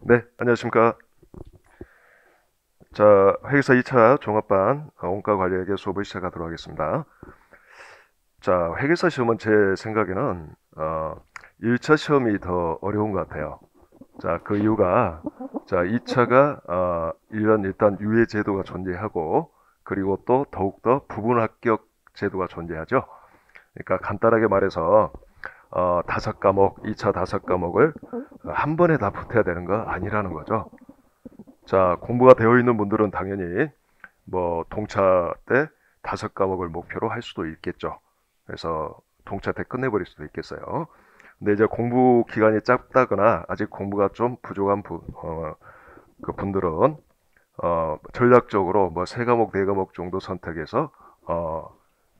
네, 안녕하십니까. 자, 회계사 2차 종합반 원가 관리회계 수업을 시작하도록 하겠습니다. 자, 회계사 시험은 제 생각에는 1차 시험이 더 어려운 것 같아요. 자, 그 이유가 2차가 1년 일단 유예 제도가 존재하고 그리고 또 더욱더 부분 합격 제도가 존재하죠. 그러니까 간단하게 말해서 5과목, 2차 5과목을 한 번에 다 붙어야 되는 거 아니라는 거죠. 자, 공부가 되어 있는 분들은 당연히 뭐 동차 때 5과목을 목표로 할 수도 있겠죠. 그래서 동차 때 끝내버릴 수도 있겠어요. 근데 이제 공부 기간이 짧다거나 아직 공부가 좀 부족한 그 분들은 전략적으로 뭐 3과목, 4과목 정도 선택해서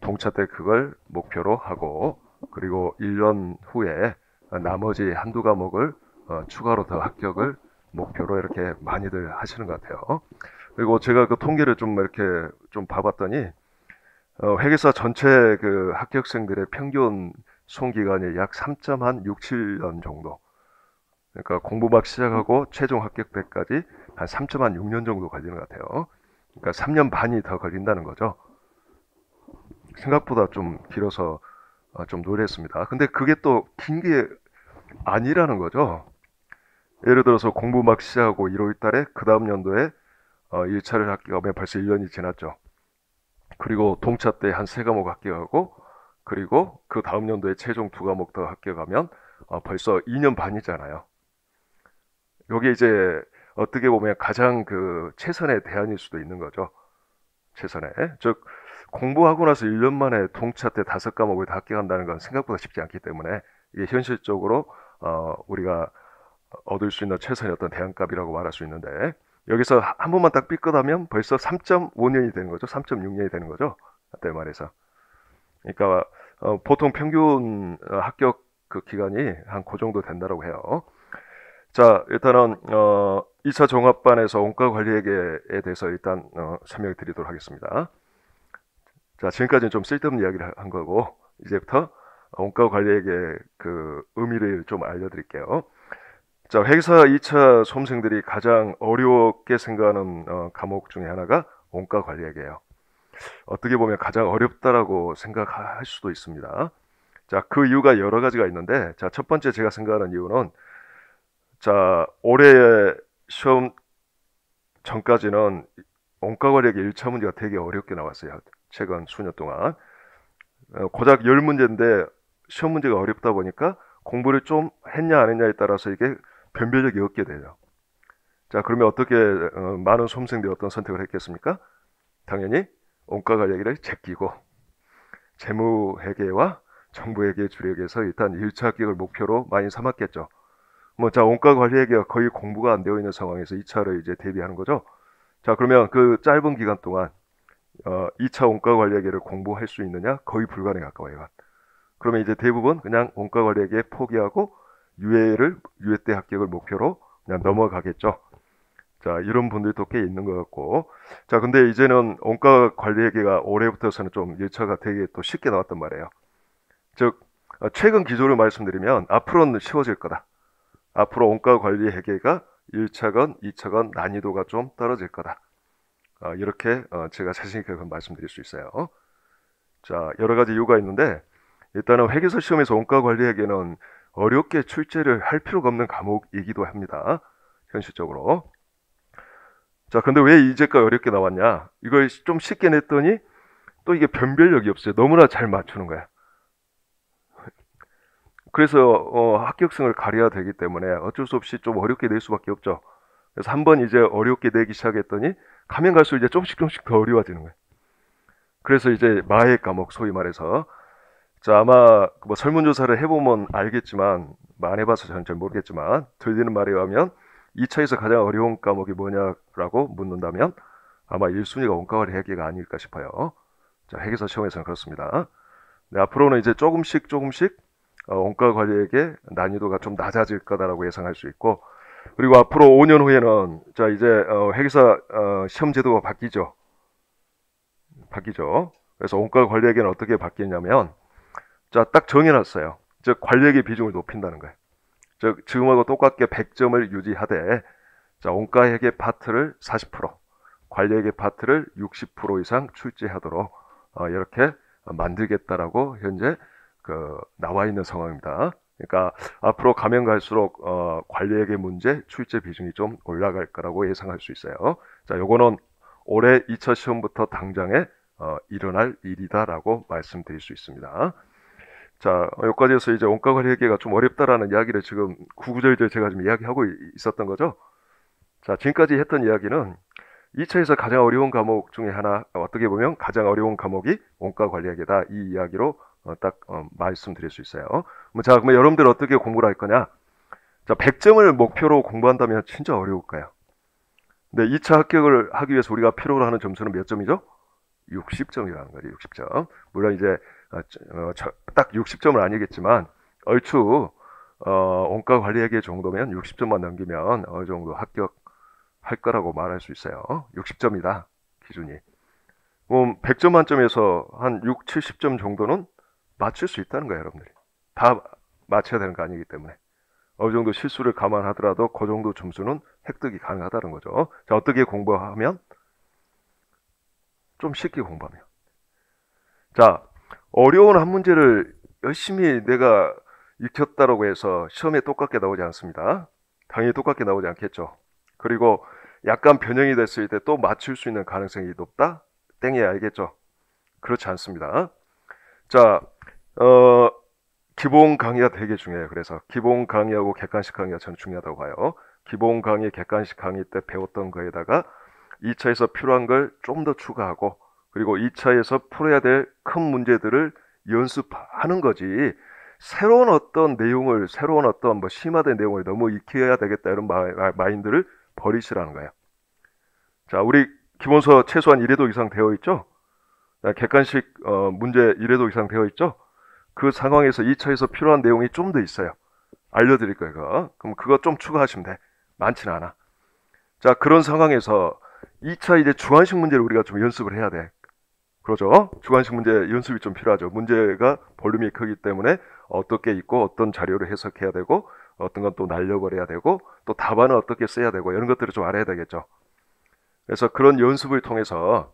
동차 때 그걸 목표로 하고 그리고 1년 후에 나머지 한두 과목을 추가로 더 합격을 목표로 이렇게 많이들 하시는 것 같아요. 그리고 제가 그 통계를 좀 이렇게 좀 봐봤더니 회계사 전체 그 합격생들의 평균 수험기간이 약 3.67년 정도. 그러니까 공부 막 시작하고 최종 합격 때까지 한 3.6년 정도 걸리는 것 같아요. 그러니까 3년 반이 더 걸린다는 거죠. 생각보다 좀 길어서 좀 놀랐습니다. 근데 그게 또 긴 게 아니라는 거죠. 예를 들어서 공부 막 시작하고 1월 달에 그 다음 연도에 1차를 합격하면 벌써 1년이 지났죠. 그리고 동차 때 한 3과목 합격하고 그리고 그 다음 연도에 최종 2과목 더 합격하면 벌써 2년 반이잖아요. 요게 이제 어떻게 보면 가장 그 최선의 대안일 수도 있는 거죠. 최선의. 즉 공부하고 나서 1년 만에 동차 때 5과목을 다 합격한다는 건 생각보다 쉽지 않기 때문에 이게 현실적으로 우리가 얻을 수 있는 최선의 어떤 대안값이라고 말할 수 있는데 여기서 한 번만 딱 삐끗하면 벌써 3.5년이 되는 거죠. 3.6년이 되는 거죠. 그때 말해서. 그러니까 보통 평균 합격 그 기간이 한 그 정도 된다고 해요. 자, 일단은 2차 종합반에서 원가 관리회계에 대해서 일단 설명을 드리도록 하겠습니다. 자, 지금까지는 좀 쓸데없는 이야기를 한 거고 이제부터 원가 관리회계 그 의미를 좀 알려드릴게요. 자, 회계사 2차 수험생들이 가장 어렵게 생각하는 과목 중에 하나가 원가 관리회계예요. 어떻게 보면 가장 어렵다라고 생각할 수도 있습니다. 자, 그 이유가 여러 가지가 있는데, 자, 첫 번째 제가 생각하는 이유는, 자, 올해 시험 전까지는 원가 관리회계 1차 문제가 되게 어렵게 나왔어요. 최근 수년 동안. 고작 10문제인데 시험 문제가 어렵다 보니까 공부를 좀 했냐 안 했냐에 따라서 이게 변별력이 없게 되죠. 자, 그러면 어떻게 많은 수험생들이 어떤 선택을 했겠습니까? 당연히 원가 관리회계를 제끼고 재무회계와 정부회계 주력에서 일단 1차 합격을 목표로 많이 삼았겠죠. 뭐, 자, 원가 관리회계가 거의 공부가 안 되어 있는 상황에서 2차를 이제 대비하는 거죠. 자, 그러면 그 짧은 기간 동안 2차 원가 관리회계를 공부할 수 있느냐? 거의 불가능에 가까워요. 그러면 이제 대부분 그냥 원가 관리회계 포기하고 유예 때 합격을 목표로 그냥 넘어가겠죠. 자, 이런 분들도 꽤 있는 것 같고. 자, 근데 이제는 원가 관리회계가 올해부터서는 좀 1차가 되게 또 쉽게 나왔단 말이에요. 즉, 최근 기조를 말씀드리면 앞으로는 쉬워질 거다. 앞으로 원가 관리회계가 1차건 2차건 난이도가 좀 떨어질 거다. 이렇게 제가 자신있게 말씀드릴 수 있어요. 자, 여러 가지 이유가 있는데 일단은 회계사 시험에서 원가 관리회계는 어렵게 출제를 할 필요가 없는 과목이기도 합니다. 현실적으로. 자, 근데 왜 이제까지 어렵게 나왔냐? 이걸 좀 쉽게 냈더니 또 이게 변별력이 없어요. 너무나 잘 맞추는 거야. 그래서 합격성을 가려야 되기 때문에 어쩔 수 없이 좀 어렵게 낼 수밖에 없죠. 그래서 한번 이제 어렵게 내기 시작했더니 가면 갈수록 이제 조금씩 더 어려워지는 거예요. 그래서 이제 마의 과목 소위 말해서 자, 아마 뭐 설문조사를 해보면 알겠지만 안 해봐서 저는 잘 모르겠지만 들리는 말에 의하면 2차에서 가장 어려운 과목이 뭐냐라고 묻는다면 아마 1순위가 원가관리 회계가 아닐까 싶어요. 자, 회계사 시험에서는 그렇습니다. 네, 앞으로는 이제 조금씩 원가관리회계 난이도가 좀 낮아질 거다라고 예상할 수 있고 그리고 앞으로 5년 후에는 자 이제 회계사 시험 제도가 바뀌죠. 그래서 원가관리회계는 어떻게 바뀌냐면 자, 딱 정해놨어요. 즉 관리회계 비중을 높인다는 거예요. 즉 지금하고 똑같게 100점을 유지하되 자, 원가회계 파트를 40%, 관리회계 파트를 60% 이상 출제하도록 이렇게 만들겠다라고 현재 나와 있는 상황입니다. 그러니까 앞으로 가면 갈수록 관리회계 문제 출제 비중이 좀 올라갈 거라고 예상할 수 있어요. 자, 요거는 올해 2차 시험부터 당장에 일어날 일이다라고 말씀드릴 수 있습니다. 자, 여기까지 해서 이제 원가관리회계가 좀 어렵다라는 이야기를 지금 구구절절 제가 지금 이야기하고 있었던 거죠. 자, 지금까지 했던 이야기는 2차에서 가장 어려운 과목 중에 하나, 어떻게 보면 가장 어려운 과목이 원가관리회계다, 이 이야기로 딱 말씀드릴 수 있어요. 자, 그러면 여러분들 어떻게 공부를 할 거냐? 자, 100점을 목표로 공부한다면 진짜 어려울까요? 근데 2차 합격을 하기 위해서 우리가 필요로 하는 점수는 몇 점이죠? 60점이라는 거죠. 60점. 물론 이제 딱 60점은 아니겠지만 얼추 원가관리회계 정도면 60점만 넘기면 어느 정도 합격할 거라고 말할 수 있어요. 60점이다, 기준이. 100점 만점에서 한 6, 70점 정도는 맞출 수 있다는 거예요, 여러분들이. 다 맞춰야 되는 거 아니기 때문에. 어느 정도 실수를 감안하더라도 그 정도 점수는 획득이 가능하다는 거죠. 자, 어떻게 공부하면? 좀 쉽게 공부하면. 자, 어려운 한 문제를 열심히 내가 익혔다라고 해서 시험에 똑같게 나오지 않습니다. 당연히 똑같게 나오지 않겠죠. 그리고 약간 변형이 됐을 때 또 맞출 수 있는 가능성이 높다? 땡이야, 알겠죠? 그렇지 않습니다. 자, 기본 강의가 되게 중요해요. 그래서 기본 강의하고 객관식 강의가 저는 중요하다고 봐요. 기본 강의, 객관식 강의 때 배웠던 거에다가 2차에서 필요한 걸 좀 더 추가하고, 그리고 2차에서 풀어야 될 큰 문제들을 연습하는 거지, 새로운 어떤 내용을, 새로운 어떤 뭐 심화된 내용을 너무 익혀야 되겠다 이런 마인드를 버리시라는 거예요. 자, 우리 기본서 최소한 1회독 이상 되어 있죠? 객관식 문제 1회독 이상 되어 있죠? 그 상황에서 2차에서 필요한 내용이 좀 더 있어요. 알려드릴 거예요, 그거. 그럼 그거 좀 추가하시면 돼. 많지는 않아. 자, 그런 상황에서 2차 이제 주관식 문제를 우리가 좀 연습을 해야 돼. 그러죠? 주관식 문제 연습이 좀 필요하죠. 문제가 볼륨이 크기 때문에 어떻게 있고 어떤 자료를 해석해야 되고 어떤 건 또 날려버려야 되고 또 답안은 어떻게 써야 되고 이런 것들을 좀 알아야 되겠죠. 그래서 그런 연습을 통해서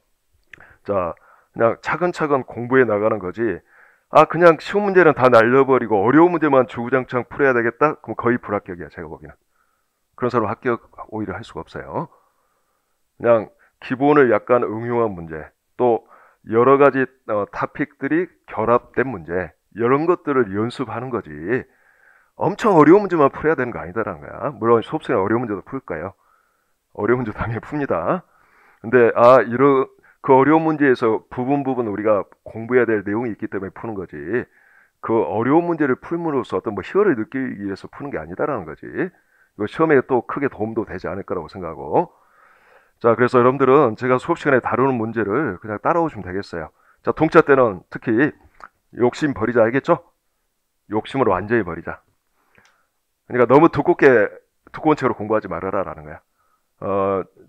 자, 그냥 차근차근 공부해 나가는 거지, 그냥 쉬운 문제는 다 날려버리고 어려운 문제만 주구장창 풀어야 되겠다? 그럼 거의 불합격이야, 제가 보기에는. 그런 사람 합격 오히려 할 수가 없어요. 그냥 기본을 약간 응용한 문제, 또 여러 가지 타픽들이 결합된 문제, 이런 것들을 연습하는 거지, 엄청 어려운 문제만 풀어야 되는 거 아니다라는 거야. 물론 수업시간에 어려운 문제도 풀까요? 어려운 문제 당연히 풉니다. 근데 그 어려운 문제에서 부분 우리가 공부해야 될 내용이 있기 때문에 푸는 거지, 그 어려운 문제를 풀므로써 어떤 뭐 희열을 느끼기 위해서 푸는 게 아니다라는 거지. 이거 시험에 또 크게 도움도 되지 않을 거라고 생각하고. 자, 그래서 여러분들은 제가 수업 시간에 다루는 문제를 그냥 따라오시면 되겠어요. 자, 동차 때는 특히 욕심 버리자, 알겠죠? 욕심을 완전히 버리자. 그러니까 너무 두꺼운 책으로 공부하지 말아라라는 거야.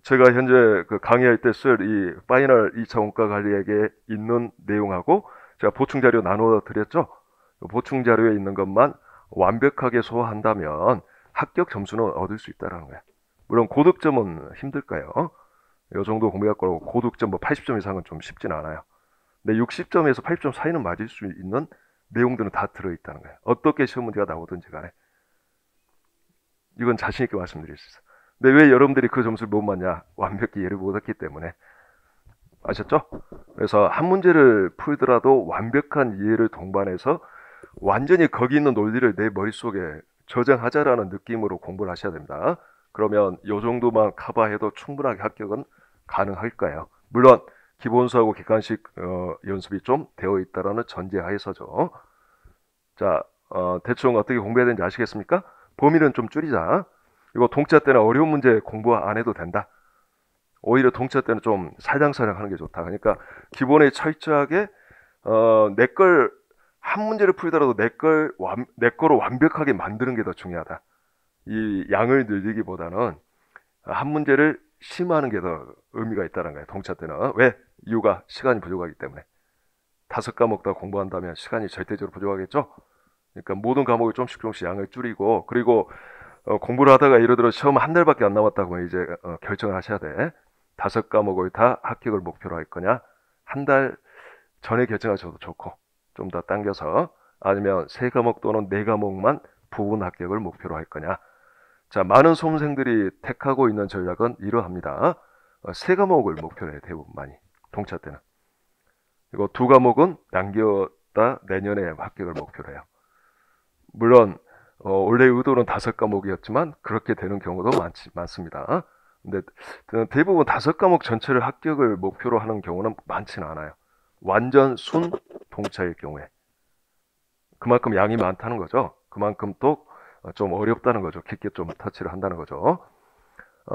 제가 현재 그 강의할 때 쓸 이 파이널 2차 원가 관리에게 있는 내용하고 제가 보충 자료 나눠 드렸죠. 보충 자료에 있는 것만 완벽하게 소화한다면 합격 점수는 얻을 수 있다라는 거야. 물론 고득점은 힘들까요? 이 정도 공부해갖고 고득점 뭐 80점 이상은 좀 쉽진 않아요. 근데 60점에서 80점 사이는 맞을 수 있는 내용들은 다 들어있다는 거예요. 어떻게 시험 문제가 나오든지 간에. 이건 자신 있게 말씀드릴 수 있어요. 근데 왜 여러분들이 그 점수를 못 맞냐? 완벽히 이해를 못했기 때문에. 아셨죠? 그래서 한 문제를 풀더라도 완벽한 이해를 동반해서 완전히 거기 있는 논리를 내 머릿속에 저장하자라는 느낌으로 공부를 하셔야 됩니다. 그러면 이 정도만 커버해도 충분하게 합격은 가능할까요? 물론 기본서하고 객관식 연습이 좀 되어 있다라는 전제하에서죠. 자, 대충 어떻게 공부해야 되는지 아시겠습니까? 범위는 좀 줄이자. 이거 동차 때는 어려운 문제 공부 안 해도 된다. 오히려 동차 때는 좀 살랑살랑 하는 게 좋다. 그러니까 기본에 철저하게 한 문제를 풀더라도 내 거로 완벽하게 만드는 게 더 중요하다. 이 양을 늘리기보다는 한 문제를 심화하는 게 더 의미가 있다는 거예요. 동차 때는. 왜? 이유가 시간이 부족하기 때문에. 5과목 다 공부한다면 시간이 절대적으로 부족하겠죠. 그러니까 모든 과목을 조금씩 양을 줄이고, 그리고 공부를 하다가 예를 들어 시험 한 달밖에 안 남았다고 이제 결정을 하셔야 돼. 5과목을 다 합격을 목표로 할 거냐? 한 달 전에 결정하셔도 좋고 좀 더 당겨서 아니면 3과목 또는 4과목만 부분 합격을 목표로 할 거냐? 자, 많은 수험생들이 택하고 있는 전략은 이러합니다. 3과목을 목표로 해요. 대부분 많이 동차 때는. 그리고 2과목은 남겼다 내년에 합격을 목표로 해요. 물론 원래 의도는 5과목이었지만 그렇게 되는 경우도 많습니다. 근데 대부분 5과목 전체를 합격을 목표로 하는 경우는 많지는 않아요. 완전 순 동차일 경우에. 그만큼 양이 많다는 거죠. 그만큼 또 좀 어렵다는 거죠. 깊게 좀 터치를 한다는 거죠.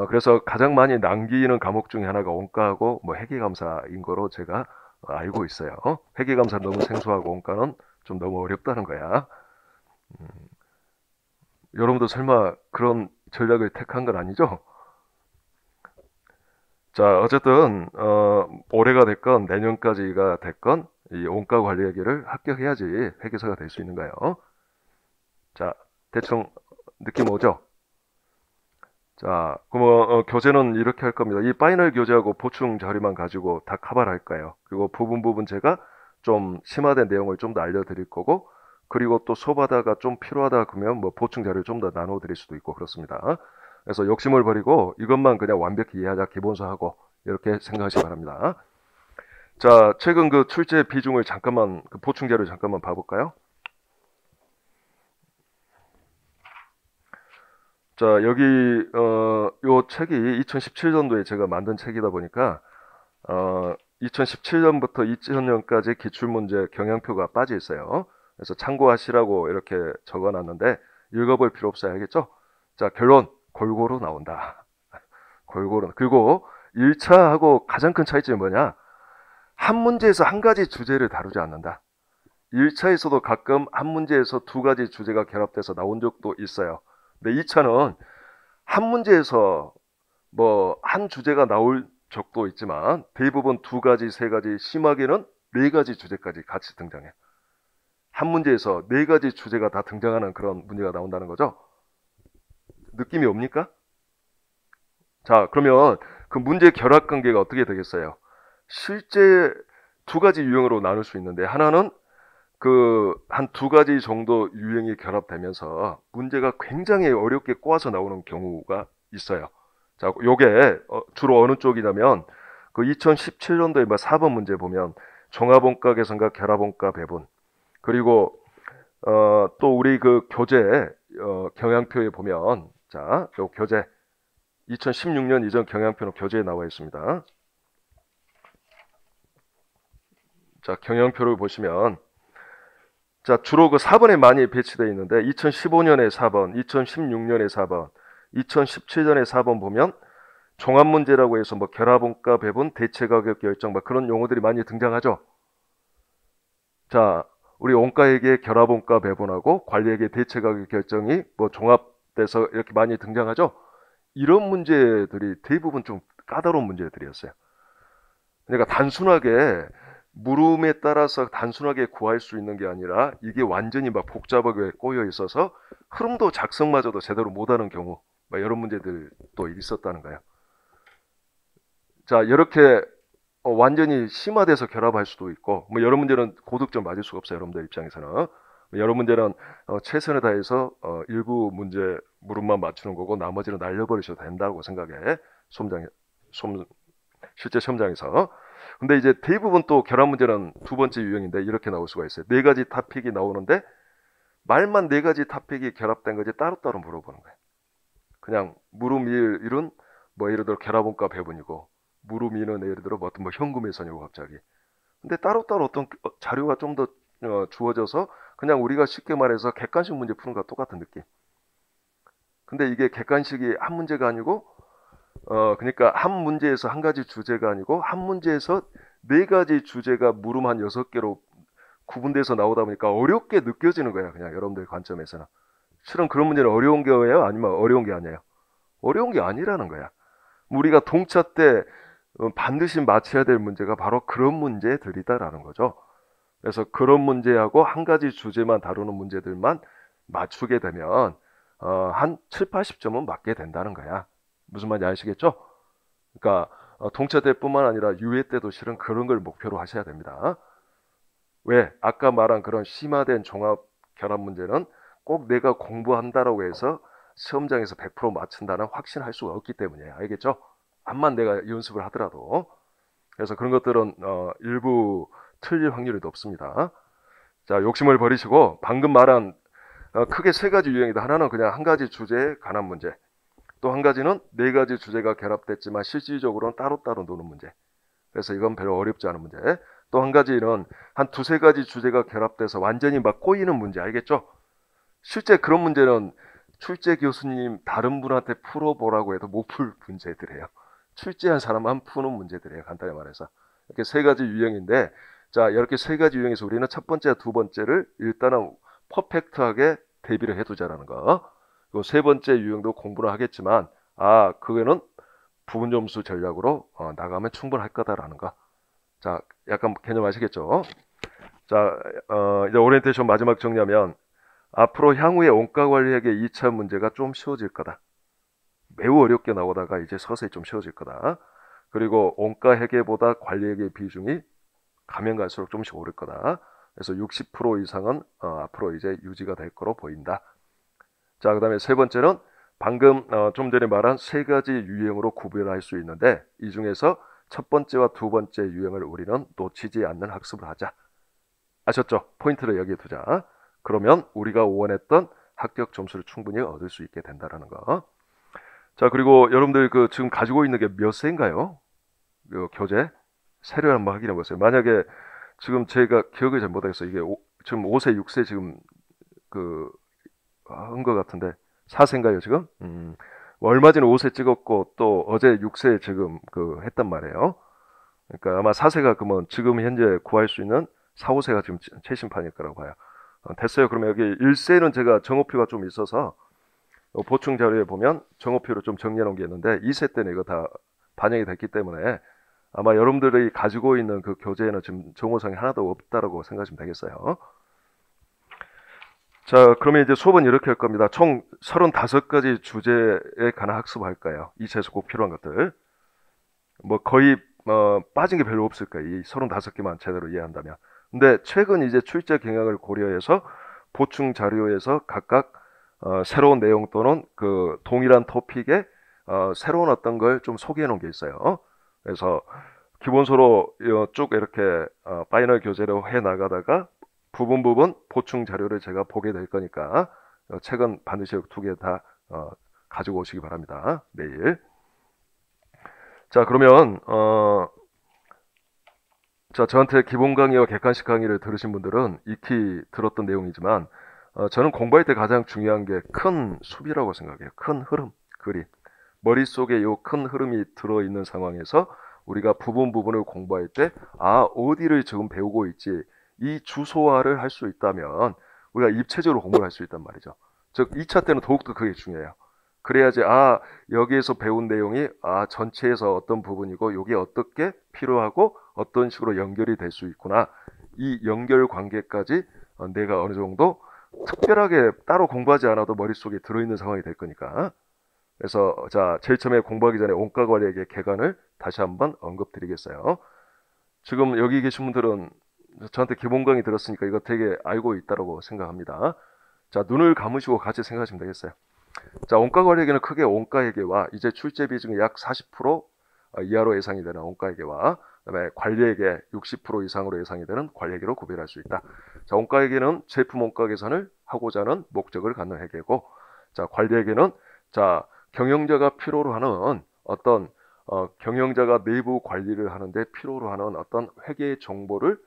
그래서 가장 많이 남기는 과목 중에 하나가 원가하고 뭐 회계감사인 거로 제가 알고 있어요. 회계감사 너무 생소하고 원가는 좀 너무 어렵다는 거야. 여러분도 설마 그런 전략을 택한 건 아니죠? 자, 어쨌든 올해가 됐건 내년까지가 됐건 이 원가 관리 회계를 합격해야지 회계사가 될 수 있는 거예요. 자, 대충 느낌 오죠? 자, 그럼 교재는 이렇게 할 겁니다. 이 파이널 교재하고 보충 자료만 가지고 다 커버를 할 거예요. 그리고 부분 제가 좀 심화된 내용을 좀 더 알려드릴 거고, 그리고 또 수업하다가 좀 필요하다 그러면 뭐 보충 자료를 좀 더 나눠드릴 수도 있고 그렇습니다. 그래서 욕심을 버리고 이것만 그냥 완벽히 이해하자 기본서하고 이렇게 생각하시기 바랍니다. 자, 최근 그 출제 비중을 잠깐만, 그 보충 자료 잠깐만 봐볼까요? 자, 여기 요 책이 2017년도에 제가 만든 책이다 보니까 2017년부터 2000년까지 기출문제 경향표가 빠져 있어요. 그래서 참고하시라고 이렇게 적어놨는데 읽어볼 필요 없어야 알겠죠? 자, 결론 골고루 나온다. 골고루. 그리고 1차하고 가장 큰 차이점이 뭐냐? 한 문제에서 한 가지 주제를 다루지 않는다. 1차에서도 가끔 한 문제에서 2가지 주제가 결합돼서 나온 적도 있어요. 근데 2차는 한 문제에서 뭐 한 주제가 나올 적도 있지만 대부분 2가지, 3가지, 심하게는 4가지 주제까지 같이 등장해요. 한 문제에서 4가지 주제가 다 등장하는 그런 문제가 나온다는 거죠. 느낌이 옵니까? 자, 그러면 그 문제 결합 관계가 어떻게 되겠어요? 실제 2가지 유형으로 나눌 수 있는데 하나는 그 한 2가지 정도 유형이 결합되면서 문제가 굉장히 어렵게 꼬아서 나오는 경우가 있어요. 자, 요게 주로 어느 쪽이냐면 그 2017년도에 4번 문제 보면 종합원가 계산과 결합원가 배분, 그리고 또 우리 그 교재 경향표에 보면, 자, 요 교재 2016년 이전 경향표는 교재에 나와 있습니다. 자, 경향표를 보시면, 자, 주로 그 4번에 많이 배치되어 있는데 2015년에 4번, 2016년에 4번, 2017년에 4번 보면 종합문제라고 해서 뭐 결합원가 배분, 대체가격 결정 막 그런 용어들이 많이 등장하죠. 자, 우리 원가액의 결합원가 배분하고 관리액의 대체가격 결정이 뭐 종합돼서 이렇게 많이 등장하죠. 이런 문제들이 대부분 좀 까다로운 문제들이었어요. 그러니까 단순하게 물음에 따라서 단순하게 구할 수 있는 게 아니라 이게 완전히 막 복잡하게 꼬여 있어서 흐름도 작성마저도 제대로 못하는 경우, 이런 문제들도 있었다는 거예요. 자, 이렇게 완전히 심화돼서 결합할 수도 있고, 뭐 여러 문제는 고득점 맞을 수가 없어요. 여러분들 입장에서는. 여러 문제는 최선을 다해서 일부 문제 물음만 맞추는 거고 나머지는 날려버리셔도 된다고 생각해. 실제 시험장에서. 근데 이제 대부분 또 결합 문제는 2번째 유형인데 이렇게 나올 수가 있어요. 4가지 토픽이 나오는데 말만 4가지 토픽이 결합된 거지 따로따로 물어보는 거예요. 그냥 물음 1은 뭐 예를 들어 결합원가 배분이고 물음 2는 예를 들어 뭐 어떤 뭐 현금 회선이고 갑자기. 근데 따로따로 어떤 자료가 좀 더 주어져서 그냥 우리가 쉽게 말해서 객관식 문제 푸는 것과 똑같은 느낌. 근데 이게 객관식이 한 문제가 아니고 그러니까 한 문제에서 한 가지 주제가 아니고 한 문제에서 4가지 주제가 물음 한 6개로 구분돼서 나오다 보니까 어렵게 느껴지는 거야. 그냥 여러분들 관점에서는. 실은 그런 문제는 어려운 거예요? 아니면 어려운 게 아니에요? 어려운 게 아니라는 거야. 우리가 동차 때 반드시 맞춰야 될 문제가 바로 그런 문제들이다라는 거죠. 그래서 그런 문제하고 한 가지 주제만 다루는 문제들만 맞추게 되면 한 7, 80점은 맞게 된다는 거야. 무슨 말인지 아시겠죠? 그러니까 동차 때뿐만 아니라 유예 때도 실은 그런 걸 목표로 하셔야 됩니다. 왜? 아까 말한 그런 심화된 종합 결합 문제는 꼭 내가 공부한다라고 해서 시험장에서 100% 맞춘다는 확신할 수가 없기 때문이에요. 알겠죠? 암만 내가 연습을 하더라도. 그래서 그런 것들은 일부 틀릴 확률이 높습니다. 자, 욕심을 버리시고 방금 말한 크게 세 가지 유형이다. 하나는 그냥 한 가지 주제에 관한 문제. 또 한 가지는 네 가지 주제가 결합됐지만 실질적으로는 따로따로 노는 문제. 그래서 이건 별로 어렵지 않은 문제. 또 한 가지는 한 두세 가지 주제가 결합돼서 완전히 막 꼬이는 문제. 알겠죠? 실제 그런 문제는 출제 교수님 다른 분한테 풀어보라고 해도 못 풀 문제들이에요. 출제한 사람만 푸는 문제들이에요. 간단히 말해서. 이렇게 세 가지 유형인데, 자, 이렇게 세 가지 유형에서 우리는 첫 번째, 두 번째를 일단은 퍼펙트하게 대비를 해두자라는 거. 그리고 세 번째 유형도 공부를 하겠지만, 그거는 부분 점수 전략으로 나가면 충분할 거다라는 거. 자, 약간 개념 아시겠죠? 자, 이제 오리엔테이션 마지막 정리하면, 앞으로 향후에 원가 관리액의 2차 문제가 좀 쉬워질 거다. 매우 어렵게 나오다가 이제 서서히 좀 쉬워질 거다. 그리고 원가 회계보다 관리액의 비중이 가면 갈수록 좀씩 오를 거다. 그래서 60% 이상은 앞으로 이제 유지가 될 거로 보인다. 자, 그 다음에 세 번째는 방금 좀 전에 말한 세 가지 유형으로 구별할 수 있는데 이 중에서 첫 번째와 두 번째 유형을 우리는 놓치지 않는 학습을 하자. 아셨죠? 포인트를 여기에 두자. 그러면 우리가 원했던 합격 점수를 충분히 얻을 수 있게 된다는 거. 자, 그리고 여러분들 지금 가지고 있는 게 몇 세인가요? 교재? 세를 한번 확인해 보세요. 만약에 지금 제가 기억을 잘 못하겠어요. 이게 지금 5세, 6세 지금 한 것 같은데 4세인가요 지금? 얼마 전에 5세 찍었고 또 어제 6세 지금 했단 말이에요. 그러니까 아마 4세가 그러면 지금 현재 구할 수 있는 4, 5세가 지금 최신판일 거라고 봐요. 됐어요. 그러면 여기 1세는 제가 정오표가 좀 있어서 보충 자료에 보면 정오표로 좀 정리해 놓은 게 있는데 2세 때는 이거 다 반영이 됐기 때문에 아마 여러분들이 가지고 있는 그 교재에는 지금 정오성이 하나도 없다라고 생각하시면 되겠어요. 자, 그러면 이제 수업은 이렇게 할 겁니다. 총 35가지 주제에 관한 학습을 할 거예요. 2차에서 꼭 필요한 것들. 뭐 거의 빠진 게 별로 없을 거예요. 이 35개만 제대로 이해한다면. 근데 최근 이제 출제 경향을 고려해서 보충 자료에서 각각 새로운 내용 또는 동일한 토픽에 새로운 어떤 걸 좀 소개해 놓은 게 있어요. 그래서 기본서로 쭉 이렇게 파이널 교재로 해 나가다가 부분 보충 자료를 제가 보게 될 거니까 책은 반드시 2개 다 가지고 오시기 바랍니다. 내일. 자, 그러면 자, 저한테 기본 강의와 객관식 강의를 들으신 분들은 익히 들었던 내용이지만 저는 공부할 때 가장 중요한 게 큰 숲이라고 생각해요. 큰 흐름, 그림. 머릿속에 이 큰 흐름이 들어있는 상황에서 우리가 부분을 공부할 때 어디를 지금 배우고 있지 이 주소화를 할 수 있다면 우리가 입체적으로 공부를 할 수 있단 말이죠. 즉 2차 때는 더욱더 그게 중요해요. 그래야지 여기에서 배운 내용이 전체에서 어떤 부분이고 이게 어떻게 필요하고 어떤 식으로 연결이 될 수 있구나. 이 연결 관계까지 내가 어느 정도 특별하게 따로 공부하지 않아도 머릿속에 들어있는 상황이 될 거니까. 그래서 자, 제일 처음에 공부하기 전에 원가 관리액의 개관을 다시 한번 언급드리겠어요. 지금 여기 계신 분들은 저한테 기본 강의 들었으니까 이거 되게 알고 있다고 생각합니다. 자, 눈을 감으시고 같이 생각하시면 되겠어요. 자, 원가 관리액에는 크게 원가회계와 이제 출제 비중이 약 40% 이하로 예상이 되는 원가회계와 그다음에 관리액의 60% 이상으로 예상이 되는 관리액으로 구별할 수 있다. 자, 원가회계는 제품 원가 계산을 하고자 하는 목적을 갖는 회계고, 자, 관리액에는 자, 경영자가 필요로 하는 어떤 경영자가 내부 관리를 하는데 필요로 하는 어떤 회계 정보를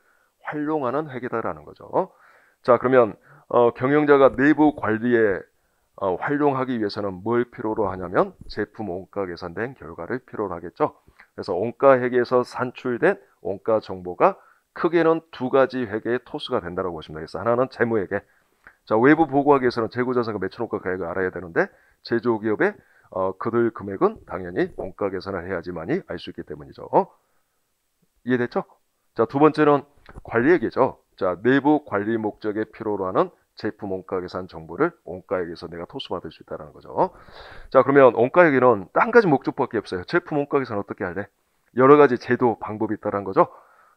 활용하는 회계다라는 거죠. 자, 그러면 경영자가 내부 관리에 활용하기 위해서는 뭘 필요로 하냐면 제품 원가 계산된 결과를 필요로 하겠죠. 그래서 원가 회계에서 산출된 원가 정보가 크게는 두 가지 회계의 토수가 된다고 보시면 되겠어요. 하나는 재무회계. 자, 외부 보고하기 위해서는 재고자산과 매출원가 가액을 알아야 되는데 제조기업의 그들 금액은 당연히 원가 계산을 해야지만이 알 수 있기 때문이죠. 이해됐죠? 자, 두 번째는 관리회계죠. 자, 내부 관리 목적에 필요로 하는 제품 원가 계산 정보를 원가액에서 내가 토스받을 수 있다는 거죠. 자, 그러면 원가액에는 한 가지 목적밖에 없어요. 제품 원가 계산 어떻게 할래? 여러 가지 제도 방법이 있다는 거죠.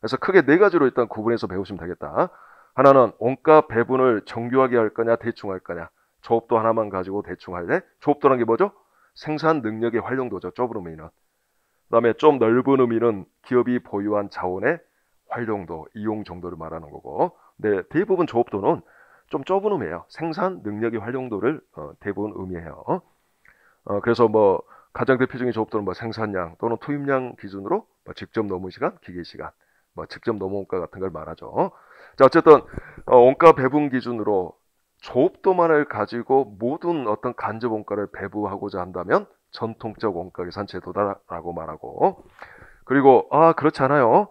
그래서 크게 네 가지로 일단 구분해서 배우시면 되겠다. 하나는 원가 배분을 정교하게 할 거냐 대충 할 거냐. 조업도 하나만 가지고 대충 할래? 조업도란 게 뭐죠? 생산 능력의 활용도죠. 좁은 의미는. 그다음에 좀 넓은 의미는 기업이 보유한 자원의 활용도, 이용 정도를 말하는 거고. 네, 대부분 조업도는 좀 좁은 의미예요. 생산 능력의 활용도를 대부분 의미해요. 그래서 뭐 가장 대표적인 조업도는 뭐 생산량 또는 투입량 기준으로 뭐 직접 노무 시간, 기계 시간, 뭐 직접 노무 원가 같은 걸 말하죠. 자, 어쨌든 원가 배분 기준으로 조업도만을 가지고 모든 어떤 간접 원가를 배부하고자 한다면 전통적 원가 계산 제도다라고 말하고, 그리고 그렇지 않아요.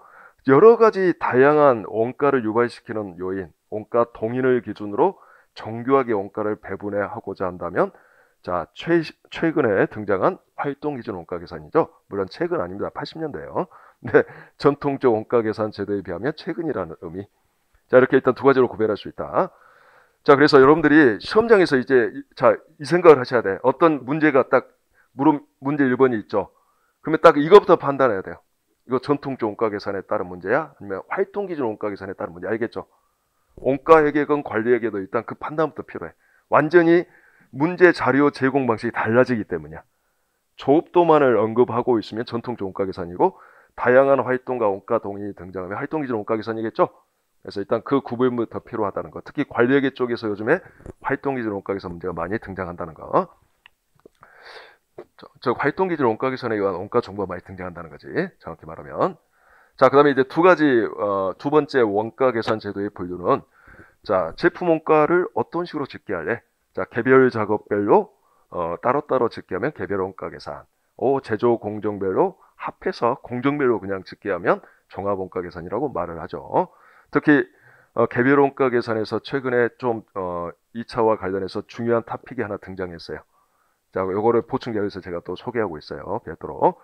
여러 가지 다양한 원가를 유발시키는 요인, 원가 동인을 기준으로 정교하게 원가를 배분해 하고자 한다면, 자, 최근에 등장한 활동 기준 원가 계산이죠. 물론 최근 아닙니다. 80년대요. 근데 전통적 원가 계산 제도에 비하면 최근이라는 의미. 자, 이렇게 일단 두 가지로 구별할 수 있다. 자, 그래서 여러분들이 시험장에서 이제 이 생각을 하셔야 돼. 어떤 문제가 딱 문제 1번이 있죠. 그러면 딱 이거부터 판단해야 돼요. 이거 전통적 원가 계산에 따른 문제야? 아니면 활동 기준 원가 계산에 따른 문제? 알겠죠? 원가액액은 관리액에도 일단 그 판단부터 필요해. 완전히 문제 자료 제공 방식이 달라지기 때문이야. 조업도만을 언급하고 있으면 전통적 원가 계산이고, 다양한 활동과 원가 동인이 등장하면 활동 기준 원가 계산이겠죠? 그래서 일단 그 구분부터 필요하다는 거. 특히 관리회계 쪽에서 요즘에 활동 기준 원가 계산 문제가 많이 등장한다는 거. 저 활동 기준 원가 계산에 의한 원가 정보가 많이 등장한다는 거지. 정확히 말하면. 자, 그다음에 이제 두 번째 원가 계산 제도의 분류는, 자, 제품 원가를 어떤 식으로 집계 할래? 자, 개별 작업별로 따로따로 집계하면 개별 원가 계산. 제조 공정별로 합해서 공정별로 그냥 집계하면 종합 원가 계산이라고 말을 하죠. 특히 개별 원가 계산에서 최근에 좀 2차와 관련해서 중요한 토픽이 하나 등장했어요. 자, 요거를 보충 자료에서 제가 또 소개하고 있어요. 별도로.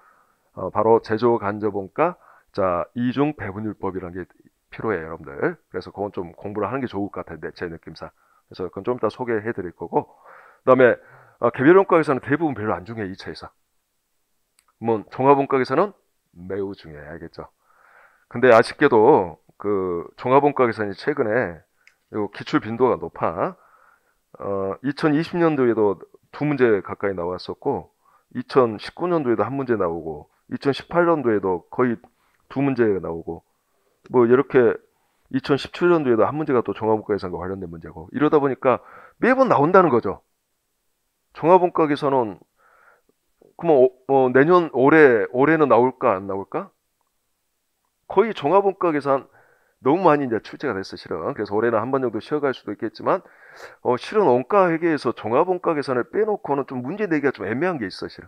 바로 제조 간접 원가, 자, 이중 배분율법이라는 게 필요해요, 여러분들. 그래서 그건 좀 공부를 하는 게 좋을 것 같은데, 제 느낌상. 그래서 그건 좀 이따 소개해 드릴 거고. 그다음에 개별 원가 계산은 대부분 별로 안 중요해, 2차에서. 뭐 종합 원가 계산은 매우 중요해, 알겠죠? 근데 아쉽게도 그 종합 원가 계산이 최근에 요 기출 빈도가 높아. 2020년도에도 두 문제 가까이 나왔었고, 2019년도에도 한 문제 나오고, 2018년도에도 거의 두 문제가 나오고, 뭐 이렇게 2017년도에도 한 문제가 또 종합원가 계산과 관련된 문제고, 이러다 보니까 매번 나온다는 거죠. 종합원가 계산은 그러면 올해는 나올까 안 나올까? 거의 종합원가 계산 너무 많이 이제 출제가 됐어, 실은. 그래서 올해는 한 번 정도 쉬어갈 수도 있겠지만, 실은 원가 회계에서 종합원가 계산을 빼놓고는 좀 문제 내기가 좀 애매한 게 있어, 실은.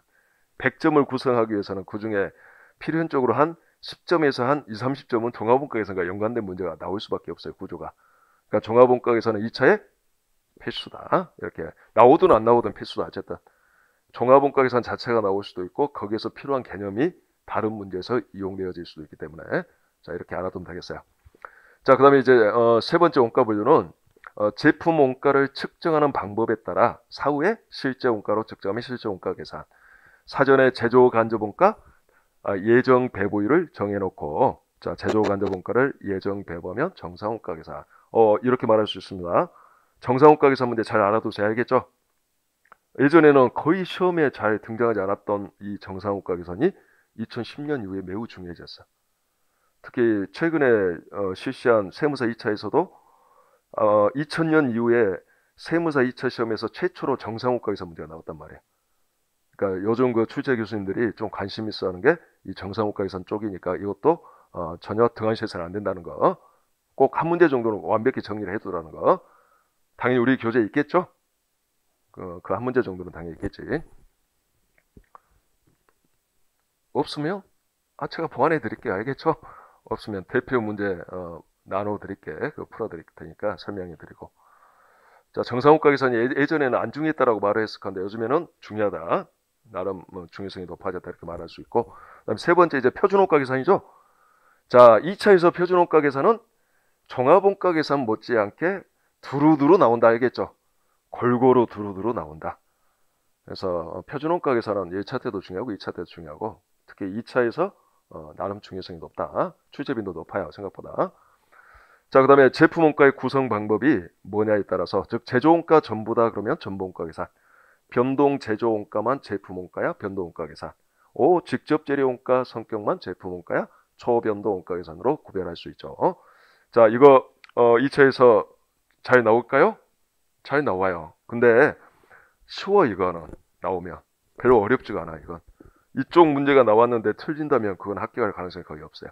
100점을 구성하기 위해서는 그 중에 필연적으로 한 10점에서 한 2, 30점은 종합원가 계산과 연관된 문제가 나올 수밖에 없어요, 구조가. 그러니까 종합원가 계산은 2차에 필수다. 이렇게 나오든 안 나오든 필수다. 어쨌든 종합원가 계산 자체가 나올 수도 있고, 거기에서 필요한 개념이 다른 문제에서 이용되어질 수도 있기 때문에, 자, 이렇게 알아두면 되겠어요. 자, 그 다음에 이제 세 번째 원가 분류는 제품 원가를 측정하는 방법에 따라 사후에 실제 원가로 측정하면 실제 원가 계산, 사전에 제조 간접 원가 예정 배부율을 정해놓고, 자, 제조 간접 원가를 예정 배부하면 정상 원가 계산. 이렇게 말할 수 있습니다. 정상 원가 계산 문제 잘 알아두세요. 알겠죠? 예전에는 거의 시험에 잘 등장하지 않았던 이 정상 원가 계산이 2010년 이후에 매우 중요해졌어. 특히 최근에 실시한 세무사 2차에서도 2000년 이후에 세무사 2차 시험에서 최초로 정상원가 계산 문제가 나왔단 말이에요. 그러니까 요즘 그 출제 교수님들이 좀 관심 있어 하는 게 이 정상원가 계산 쪽이니까 이것도 전혀 등한시해서는 안 된다는 거. 꼭 한 문제 정도는 완벽히 정리를 해두라는 거. 당연히 우리 교재에 있겠죠? 그 한 문제 정도는 당연히 있겠지. 없으면 제가 보완해 드릴게요. 알겠죠? 없으면 대표 문제 나눠 드릴게. 그 풀어 드릴 테니까 설명해 드리고. 자, 정상원가 계산이 예전에는 안 중요했다라고 말을 했을 건데 요즘에는 중요하다. 나름 뭐 중요성이 높아졌다 이렇게 말할 수 있고. 그다음에 세 번째 이제 표준원가 계산이죠. 자, 2차에서 표준원가 계산은 종합원가 계산 못지않게 두루두루 나온다 알겠죠? 골고루 두루두루 나온다. 그래서 표준원가 계산은 1차 때도 중요하고 2차 때도 중요하고 특히 2차에서 나름 중요성이 높다. 출제빈도 높아요 생각보다. 자, 그 다음에 제품원가의 구성 방법이 뭐냐에 따라서 즉 제조원가 전부다 그러면 전부원가 계산, 변동 제조원가만 제품원가야 변동원가 계산, 직접 재료원가 성격만 제품원가야 초변동원가 계산으로 구별할 수 있죠. 자, 이거 2차에서 잘 나올까요? 잘 나와요. 근데 쉬워 이거는 나오면 별로 어렵지가 않아. 이건 이쪽 문제가 나왔는데 틀린다면 그건 합격할 가능성이 거의 없어요.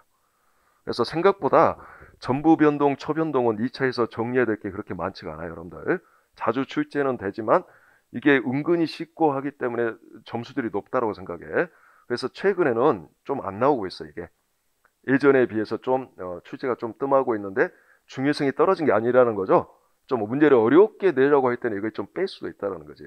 그래서 생각보다 전부 변동, 초변동은 2차에서 정리해야 될 게 그렇게 많지가 않아요, 여러분들. 자주 출제는 되지만 이게 은근히 쉽고 하기 때문에 점수들이 높다고 생각해. 그래서 최근에는 좀 안 나오고 있어, 이게. 예전에 비해서 좀 출제가 좀 뜸하고 있는데 중요성이 떨어진 게 아니라는 거죠. 좀 문제를 어렵게 내려고 할 때는 이걸 좀 뺄 수도 있다는 거지.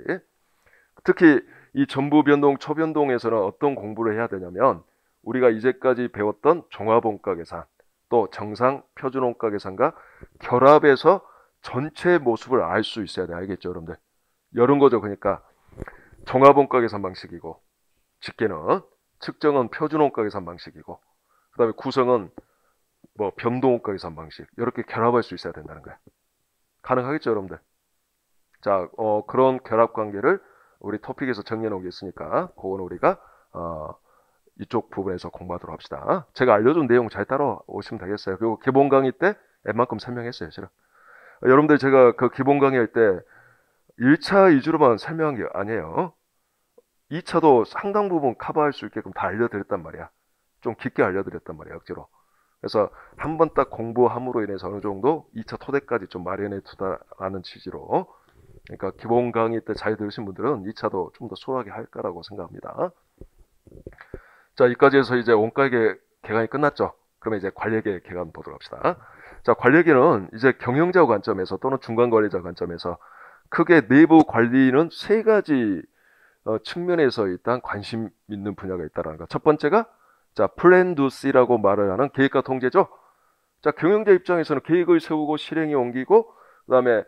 특히 이 전부 변동, 초변동에서는 어떤 공부를 해야 되냐면 우리가 이제까지 배웠던 종합원가 계산, 또 정상 표준원가 계산과 결합해서 전체 모습을 알 수 있어야 돼. 알겠죠, 여러분들? 이런 거죠. 그러니까 종합원가 계산 방식이고 집계는 측정은 표준원가 계산 방식이고 그다음에 구성은 뭐 변동원가 계산 방식 이렇게 결합할 수 있어야 된다는 거야. 가능하겠죠, 여러분들? 자, 그런 결합 관계를 우리 토픽에서 정리해 놓은 게 있으니까 그거는 우리가 이쪽 부분에서 공부하도록 합시다. 제가 알려준 내용 잘 따라오시면 되겠어요. 그리고 기본 강의 때 웬만큼 설명했어요, 실은. 여러분들 제가 그 기본 강의 할 때 1차 위주로만 설명한 게 아니에요. 2차도 상당 부분 커버할 수 있게끔 다 알려드렸단 말이야. 좀 깊게 알려드렸단 말이야, 억지로. 그래서 한 번 딱 공부함으로 인해서 어느 정도 2차 토대까지 좀 마련해 두다라는 취지로. 그러니까 기본 강의 때 잘 들으신 분들은 2차도 좀 더 수월하게 할 거라고 생각합니다. 자, 여기까지 해서 이제 원가회계 개강이 끝났죠. 그러면 이제 관리회계 개강 보도록 합시다. 자, 관리회계는 이제 경영자 관점에서 또는 중간 관리자 관점에서 크게 내부 관리는 세 가지 측면에서 일단 관심 있는 분야가 있다는 거. 첫 번째가 자, 플랜 두 C라고 말을 하는 계획과 통제죠. 자, 경영자 입장에서는 계획을 세우고 실행에 옮기고 그다음에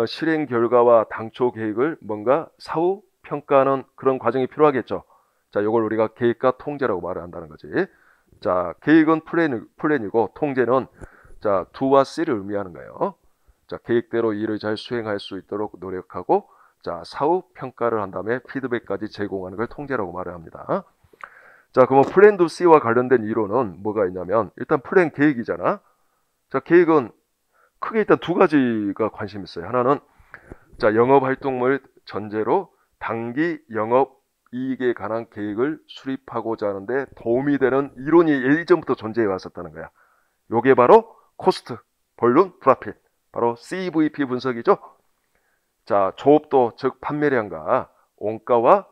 실행 결과와 당초 계획을 뭔가 사후 평가하는 그런 과정이 필요하겠죠. 자, 이걸 우리가 계획과 통제라고 말을 한다는 거지. 자, 계획은 플랜이고 통제는 자, 2와 C를 의미하는 거예요. 자, 계획대로 일을 잘 수행할 수 있도록 노력하고 자, 사후 평가를 한 다음에 피드백까지 제공하는 걸 통제라고 말을 합니다. 자, 그러면 플랜 두 C와 관련된 이론은 뭐가 있냐면 일단 플랜 계획이잖아. 자, 계획은 크게 일단 두 가지가 관심 있어요. 하나는 자, 영업 활동을 전제로 단기 영업 이익에 관한 계획을 수립하고자 하는데 도움이 되는 이론이 예전부터 존재해 왔었다는 거야. 요게 바로 코스트, 볼륨, 프라핏, 바로 CVP 분석이죠. 자, 조업도 즉 판매량과 원가와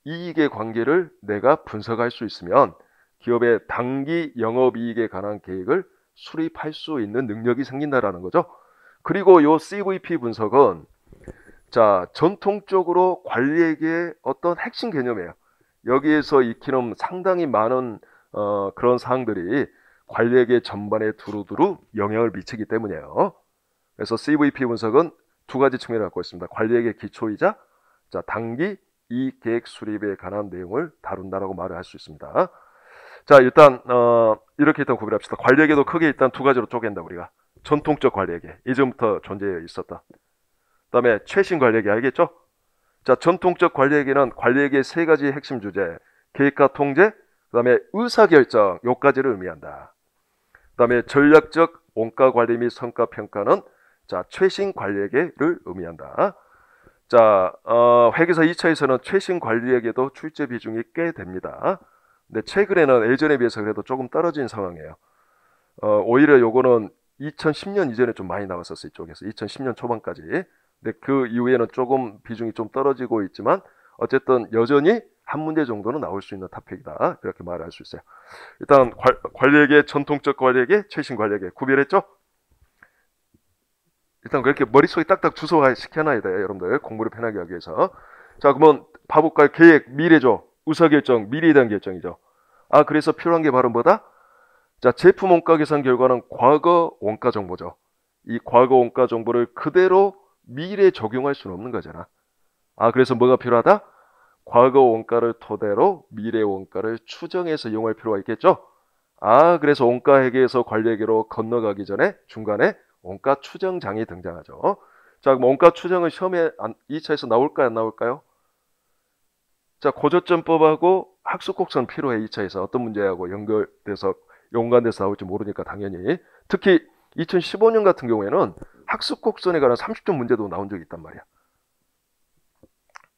이익의 관계를 내가 분석할 수 있으면 기업의 단기 영업이익에 관한 계획을 수립할 수 있는 능력이 생긴다라는 거죠. 그리고 요 CVP 분석은 자, 전통적으로 관리에게 어떤 핵심 개념이에요. 여기에서 익히는 상당히 많은 그런 사항들이 관리에게 전반에 두루두루 영향을 미치기 때문이에요. 그래서 CVP 분석은 두 가지 측면을 갖고 있습니다. 관리에게 기초이자 자, 단기 이익 계획 수립에 관한 내용을 다룬다라고 말을 할 수 있습니다. 자, 일단 이렇게 일단 구별합시다. 관리에게도 크게 일단 두 가지로 쪼갠다 우리가. 전통적 관리에게 예전부터 존재해 있었다. 그다음에 최신 관리에게 알겠죠? 자, 전통적 관리에게는 관리에게 세 가지 핵심 주제, 계획과 통제, 그다음에 의사결정 요까지를 의미한다. 그다음에 전략적 원가 관리 및 성과 평가는 자, 최신 관리에게를 의미한다. 자, 회계사 2차에서는 최신 관리에게도 출제 비중이 꽤 됩니다. 근데 최근에는 예전에 비해서 그래도 조금 떨어진 상황이에요. 오히려 요거는 2010년 이전에 좀 많이 나왔었어요. 이쪽에서 2010년 초반까지. 근데 그 이후에는 조금 비중이 좀 떨어지고 있지만 어쨌든 여전히 한 문제 정도는 나올 수 있는 토픽이다. 이렇게 말할 수 있어요. 일단 관리에게 전통적 관리에게 최신 관리에게 구별했죠? 일단 그렇게 머릿속에 딱딱 주소화 시켜놔야 돼요. 여러분들 공부를 편하게 하기 위해서. 자, 그러면 봐볼까요? 계획, 미래죠. 의사결정, 미래에 대한 결정이죠. 아, 그래서 필요한 게 바로 뭐다? 자, 제품 원가 계산 결과는 과거 원가 정보죠. 이 과거 원가 정보를 그대로 미래에 적용할 수는 없는 거잖아. 그래서 뭐가 필요하다? 과거 원가를 토대로 미래 원가를 추정해서 이용할 필요가 있겠죠? 그래서 원가 회계에서 관리 회계로 건너가기 전에 중간에 원가 추정장이 등장하죠. 자, 그럼 원가 추정은 시험에 2차에서 나올까요? 안 나올까요? 자, 고저점법하고 학습곡선 필요해. 2차에서 어떤 문제하고 연결돼서 연관돼서 나올지 모르니까 당연히. 특히 2015년 같은 경우에는 학습곡선에 관한 30점 문제도 나온 적이 있단 말이야.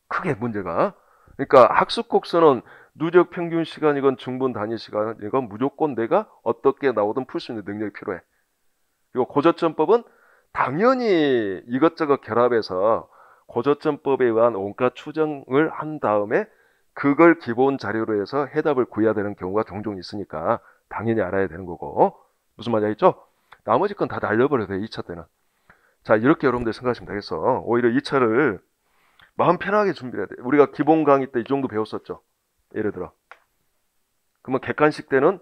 크게 문제가. 그러니까 학습곡선은 누적 평균 시간이건 중분 단위 시간이건 무조건 내가 어떻게 나오든 풀 수 있는 능력이 필요해. 그리고 고저점법은 당연히 이것저것 결합해서 고저점법에 의한 원가 추정을 한 다음에 그걸 기본 자료로 해서 해답을 구해야 되는 경우가 종종 있으니까 당연히 알아야 되는 거고. 무슨 말인지 알겠죠? 나머지 건 다 날려버려야 돼, 2차 때는. 자, 이렇게 여러분들 생각하시면 되겠어. 오히려 2차를 마음 편하게 준비해야 돼. 우리가 기본 강의 때 이 정도 배웠었죠. 예를 들어. 그러면 객관식 때는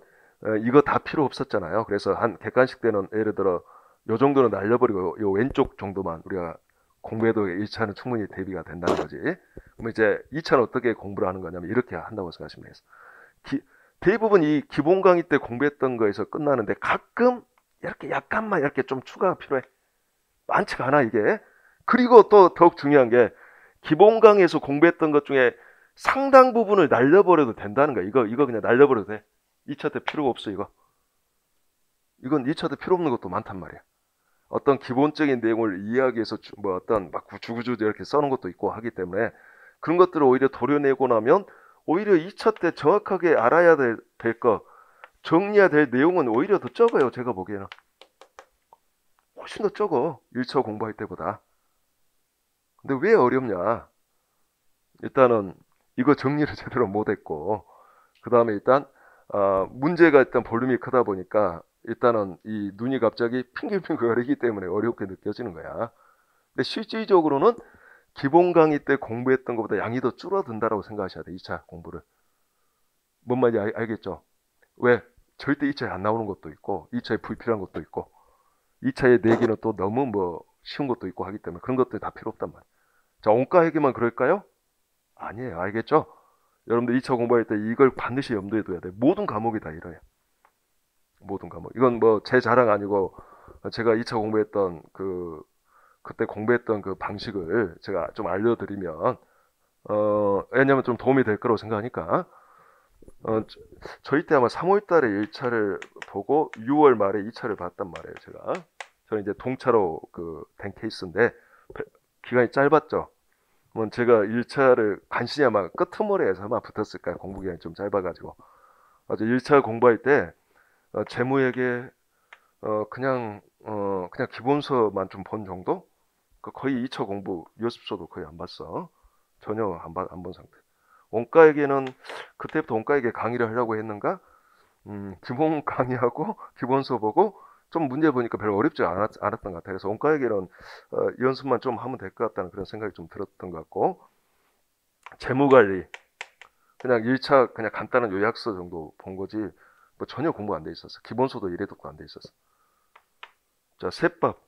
이거 다 필요 없었잖아요. 그래서 한 객관식 때는 예를 들어 요 정도는 날려버리고 요 왼쪽 정도만 우리가 공부해도 1차는 충분히 대비가 된다는 거지. 그럼 이제 2차는 어떻게 공부를 하는 거냐면 이렇게 한다고 생각하시면 되겠어. 대부분 이 기본 강의 때 공부했던 거에서 끝나는데 가끔 이렇게 약간만 이렇게 좀 추가가 필요해. 많지가 않아 이게. 그리고 또 더욱 중요한 게 기본 강의에서 공부했던 것 중에 상당 부분을 날려버려도 된다는 거야. 이거 그냥 날려버려도 돼. 2차 때 필요가 없어 이거. 이건 2차 때 필요 없는 것도 많단 말이야. 어떤 기본적인 내용을 이해하기 위해서 뭐 어떤 막 구주구주 이렇게 써놓은 것도 있고 하기 때문에 그런 것들을 오히려 도려내고 나면 오히려 2차 때 정확하게 알아야 될 거, 정리해야 될 내용은 오히려 더 적어요. 제가 보기에는. 훨씬 더 적어. 1차 공부할 때보다. 근데 왜 어렵냐? 일단은 이거 정리를 제대로 못했고 그 다음에 일단 문제가 일단 볼륨이 크다 보니까 일단은 이 눈이 갑자기 핑글핑글거리기 때문에 어렵게 느껴지는 거야. 근데 실질적으로는 기본 강의 때 공부했던 것보다 양이 더 줄어든다라고 생각하셔야 돼. 2차 공부를. 뭔 말인지 알겠죠? 왜? 절대 2차에 안 나오는 것도 있고 2차에 불필요한 것도 있고 2차에 내기는 또 너무 뭐 쉬운 것도 있고 하기 때문에 그런 것들이 다 필요 없단 말이야. 자, 원가 회계만 그럴까요? 아니에요. 알겠죠? 여러분들 2차 공부할 때 이걸 반드시 염두에 둬야 돼. 모든 과목이 다 이래요. 모든 과목. 이건 뭐 제 자랑 아니고 제가 2차 공부했던 그때 공부했던 그 방식을 제가 좀 알려드리면 왜냐면 좀 도움이 될 거라고 생각하니까 저희 때 아마 3월 달에 1차를 보고 6월 말에 2차를 봤단 말이에요. 제가. 저는 이제 동차로 된 케이스인데 기간이 짧았죠. 그러면 제가 1차를 간신히 아마 끄트머리에서만 붙었을까요? 공부 기간이 좀 짧아가지고. 아주 1차 공부할 때 재무회계 그냥 기본서만 좀 본 정도? 거의 2차 공부 연습서도 거의 안 봤어. 전혀 안 본 상태. 원가회계는 그때부터 원가회계 강의를 하려고 했는가? 기본 강의하고 기본서 보고 좀 문제 보니까 별로 어렵지 않았던 것 같아요. 그래서 원가회계는 연습만 좀 하면 될 것 같다는 그런 생각이 좀 들었던 것 같고 재무관리 그냥 1차 그냥 간단한 요약서 정도 본 거지 뭐 전혀 공부 안 돼 있었어. 기본서도 1회독도 안 돼 있었어. 자, 세법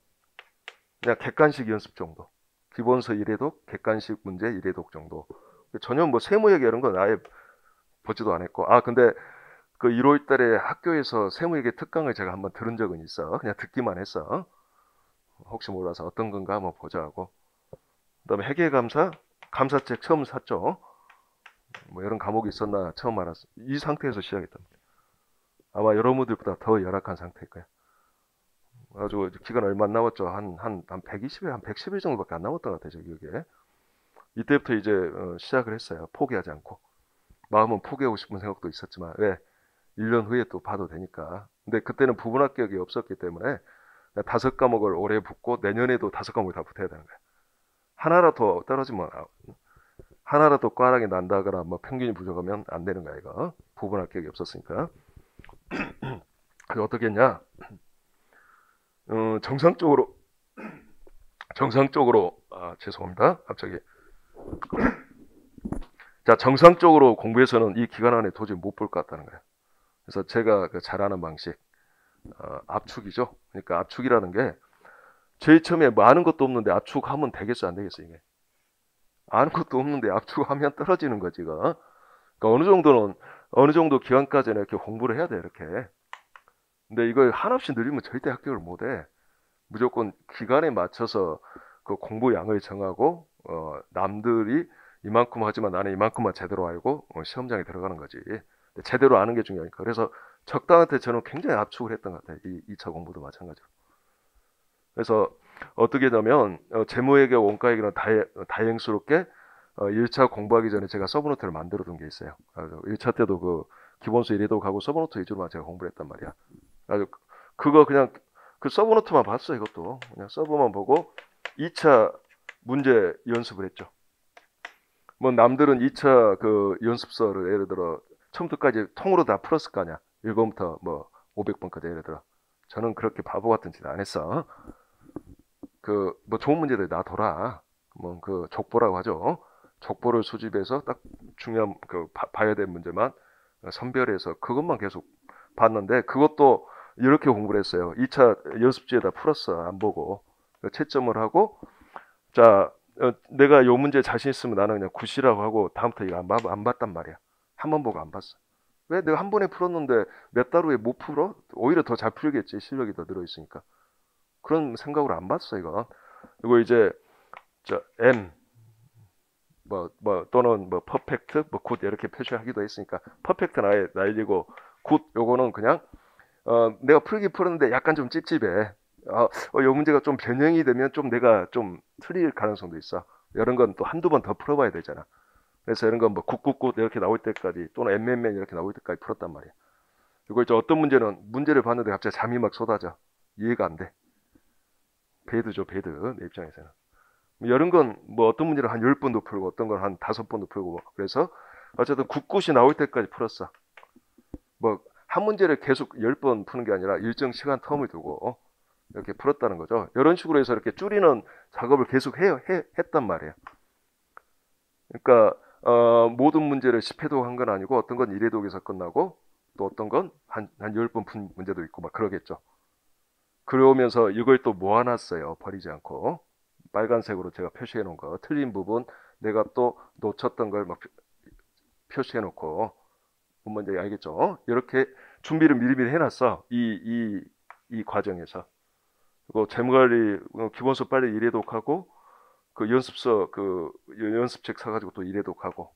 그냥 객관식 연습 정도. 기본서 1회독, 객관식 문제 1회독 정도. 전혀 뭐 세무회계 이런 건 아예 보지도 않았고 근데 그 1월 달에 학교에서 세무회계 특강을 제가 한번 들은 적은 있어. 그냥 듣기만 했어. 혹시 몰라서 어떤 건가 한번 보자 하고. 그다음에 회계감사, 감사책 처음 샀죠. 뭐 이런 과목이 있었나 처음 알았어. 이 상태에서 시작했답니다. 아마 여러분들보다 더 열악한 상태일 거야. 아주 기간 얼마 안 남았죠. 한 120일, 한 110일 정도밖에 안 남았던 것 같아요. 기억에. 이때부터 이제 시작을 했어요. 포기하지 않고. 마음은 포기하고 싶은 생각도 있었지만 왜? 1년 후에 또 봐도 되니까. 근데 그때는 부분 합격이 없었기 때문에 5과목을 올해 붙고 내년에도 5과목을 다 붙어야 되는 거야. 하나라도 떨어지면 하나라도 꽈락이 난다거나 뭐 평균이 부족하면 안 되는 거야 이거. 부분 합격이 없었으니까. 그래서 어떻게 했냐? 정상적으로 죄송합니다. 갑자기. 자, 정상적으로 공부해서는 이 기간 안에 도저히 못 볼 것 같다는 거예요. 그래서 제가 잘 아는 방식, 압축이죠. 그러니까 압축이라는 게 제일 처음에 뭐 아는 것도 없는데 압축하면 되겠어, 안 되겠어, 이게? 아는 것도 없는데 압축하면 떨어지는 거지, 이거. 그러니까 어느 정도 기간까지는 이렇게 공부를 해야 돼, 이렇게. 근데 이걸 한없이 느리면 절대 합격을 못 해. 무조건 기간에 맞춰서 그 공부 양을 정하고, 남들이 이만큼 하지만 나는 이만큼만 제대로 알고, 시험장에 들어가는 거지. 제대로 아는 게 중요하니까. 그래서 적당한 때 저는 굉장히 압축을 했던 것 같아요. 이 2차 공부도 마찬가지로. 그래서 어떻게 되면, 재무회계, 원가회계는 다행스럽게 1차 공부하기 전에 제가 서브노트를 만들어 둔 게 있어요. 1차 때도 그 기본수 이래도 가고 서브노트 위주로만 제가 공부를 했단 말이야. 아주 그거 그냥 그 서브노트만 봤어. 이것도 그냥 서브만 보고 2차 문제 연습을 했죠. 뭐 남들은 2차 그 연습서를 예를 들어 처음부터까지 통으로 다 풀었을 거 아니야. 1번부터 뭐 500번까지 예를 들어. 저는 그렇게 바보 같은 짓 안 했어. 그 뭐 좋은 문제들 놔둬라. 뭐 그 족보라고 하죠. 족보를 수집해서 딱 중요한 그 봐야 될 문제만 선별해서 그것만 계속 봤는데 그것도 이렇게 공부를 했어요. 2차 연습지에다 풀었어. 안 보고. 채점을 하고 자, 내가 요 문제 자신 있으면 나는 그냥 굿이라고 하고 다음부터 이거 안 봤단 말이야. 한 번 보고 안 봤어. 왜 내가 한 번에 풀었는데 몇 달 후에 못 풀어? 오히려 더 잘 풀겠지. 실력이 더 늘어있으니까. 그런 생각으로 안 봤어, 이거. 그리고 이제, M, 또는 퍼펙트, 굿, 이렇게 표시하기도 했으니까, 퍼펙트는 아예 날리고, 굿, 요거는 그냥, 내가 풀기 풀었는데 약간 좀 찝찝해. 요 문제가 좀 변형이 되면 좀 내가 좀 틀릴 가능성도 있어. 이런 건 또 한두 번 더 풀어봐야 되잖아. 그래서 이런 건 뭐 굿굿굿 이렇게 나올 때까지 또는 엠엠엠 이렇게 나올 때까지 풀었단 말이야. 그리고 이제 어떤 문제는 문제를 봤는데 갑자기 잠이 막 쏟아져. 이해가 안 돼. 배드죠, 배드. 내 입장에서는. 이런 건 뭐 어떤 문제를 한 10번도 풀고 어떤 건 한 5번도 풀고 뭐 그래서 어쨌든 굿굿이 나올 때까지 풀었어. 뭐 한 문제를 계속 10번 푸는 게 아니라 일정 시간 텀을 두고 이렇게 풀었다는 거죠. 이런 식으로 해서 이렇게 줄이는 작업을 계속 했단 말이에요. 그러니까 모든 문제를 10회독 한 건 아니고 어떤 건 1회독에서 끝나고 또 어떤 건 한 10번 푼 문제도 있고 막 그러겠죠. 그러면서 이걸 또 모아놨어요. 버리지 않고. 빨간색으로 제가 표시해 놓은 거. 틀린 부분 내가 또 놓쳤던 걸 막 표시해 놓고. 뭔 말인지 알겠죠? 이렇게 준비를 미리미리 해놨어. 이 과정에서. 그리고 재무관리 기본서 빨리 1회독하고 그 연습서 그 연습책 사가지고 또 1회독하고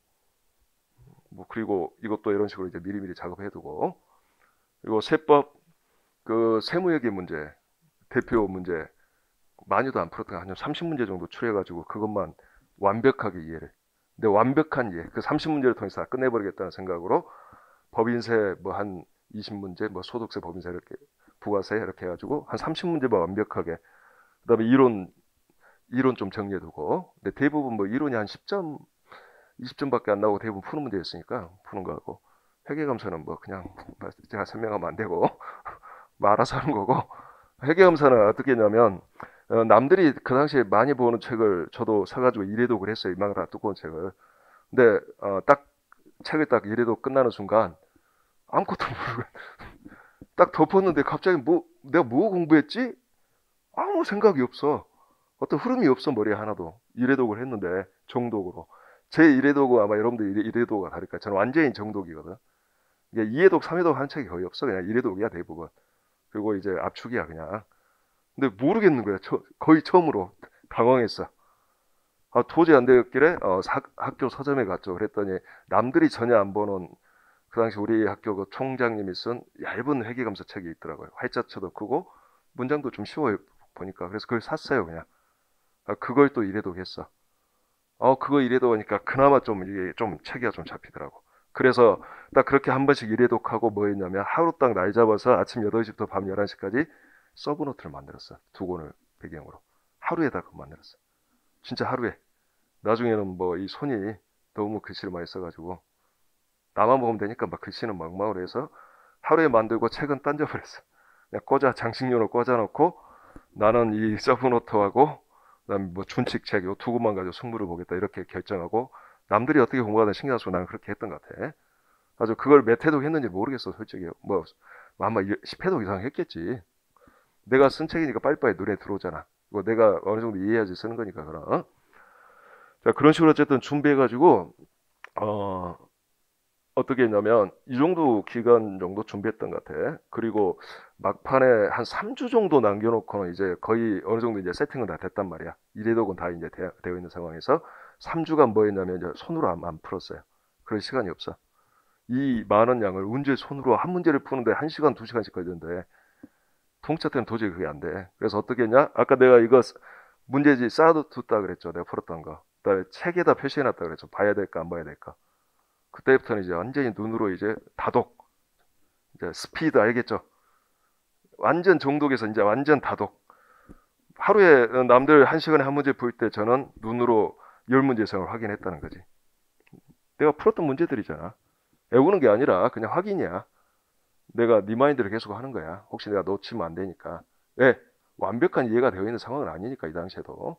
뭐 그리고 이것도 이런 식으로 이제 미리미리 작업해두고 그리고 세법 그 세무회계 문제 대표 문제 많이도 안 풀었던 한 30문제 정도 추려가지고 그것만 완벽하게 이해를. 근데 완벽한 이해, 그 30문제를 통해서 다 끝내버리겠다는 생각으로 법인세 뭐 한 20문제, 뭐 소득세, 법인세 이렇게 부가세 이렇게 해가지고 한 30문제만 완벽하게. 그다음에 이론 좀 정리해두고. 근데 대부분 뭐 이론이 한 10점, 20점밖에 안 나오고 대부분 푸는 문제였으니까 푸는 거하고 회계감사는 뭐 그냥 제가 설명하면 안 되고 뭐 알아서 하는 거고. 회계감사는 어떻게 했냐면 남들이 그 당시에 많이 보는 책을 저도 사가지고 일회독을 했어요. 이만한 두꺼운 책을. 근데 딱 책을 딱 일회독 끝나는 순간 아무것도 모르고 딱 덮었는데 갑자기 내가 뭐 공부했지? 아무 생각이 없어. 어떤 흐름이 없어 머리에 하나도. 일회독을 했는데 정독으로. 제 일회독은 아마 여러분들 일회독과 다를까. 저는 완전히 정독이거든. 이게 2회독, 3회독 하는 책이 거의 없어. 그냥 일회독이야 대부분. 그리고 이제 압축이야 그냥. 근데 모르겠는 거야. 거의 처음으로 당황했어. 도저히 안 되겠길래 학교 서점에 갔죠. 그랬더니 남들이 전혀 안 보는 그 당시 우리 학교 그 총장님이 쓴 얇은 회계감사 책이 있더라고요. 활자체도 크고 문장도 좀 쉬워요 보니까. 그래서 그걸 샀어요 그냥. 그걸 또 일회독했어. 그거 일회독하니까 그나마 좀 이게 좀 체계가 좀 잡히더라고. 그래서 딱 그렇게 한 번씩 일회독하고 뭐 했냐면 하루 딱 날 잡아서 아침 8시부터 밤 11시까지 서브노트를 만들었어. 두 권을 배경으로. 하루에다 그 만들었어. 진짜 하루에. 나중에는 뭐 이 손이 너무 글씨를 많이 써가지고 나만 보면 되니까 막 글씨는 막막으로 해서 하루에 만들고 책은 던져버렸어. 그냥 장식용으로 꽂아놓고 나는 이 서브노트하고 그다음에 뭐 준칙책 요 두 권만 가지고 승부를 보겠다 이렇게 결정하고 남들이 어떻게 공부하든 신경 안 쓰고 나는 그렇게 했던 것 같아. 아주 그걸 몇 회독 했는지 모르겠어 솔직히. 뭐 아마 10회독 이상 했겠지. 내가 쓴 책이니까 빨리빨리 눈에 들어오잖아. 이거 내가 어느 정도 이해해야지 쓰는 거니까, 그럼. 자, 그런 식으로 어쨌든 준비해가지고, 어떻게 했냐면, 이 정도 기간 정도 준비했던 것 같아. 그리고 막판에 한 3주 정도 남겨놓고는 이제 거의 어느 정도 이제 세팅은 다 됐단 말이야. 이래독은 다 이제 되어 있는 상황에서 3주간 뭐 했냐면 이제 손으로 안 풀었어요. 그럴 시간이 없어. 이 많은 양을 언제 손으로 한 문제를 푸는데 1시간, 2시간씩 걸리는데 통짜 때는 도저히 그게 안 돼. 그래서 어떻게 했냐? 아까 내가 이거 문제지 쌓아뒀다 그랬죠. 내가 풀었던 거. 그다음에 책에다 표시해놨다 그랬죠. 봐야 될까 안 봐야 될까. 그때부터는 이제 완전히 눈으로 이제 다독. 이제 스피드 알겠죠? 완전 정독에서 이제 완전 다독. 하루에 남들 1시간에 한 문제 풀 때 저는 눈으로 10문제 이상을 확인했다는 거지. 내가 풀었던 문제들이잖아. 외우는 게 아니라 그냥 확인이야. 내가 리마인드를 계속 하는 거야. 혹시 내가 놓치면 안 되니까. 왜? 완벽한 이해가 되어 있는 상황은 아니니까 이 당시에도.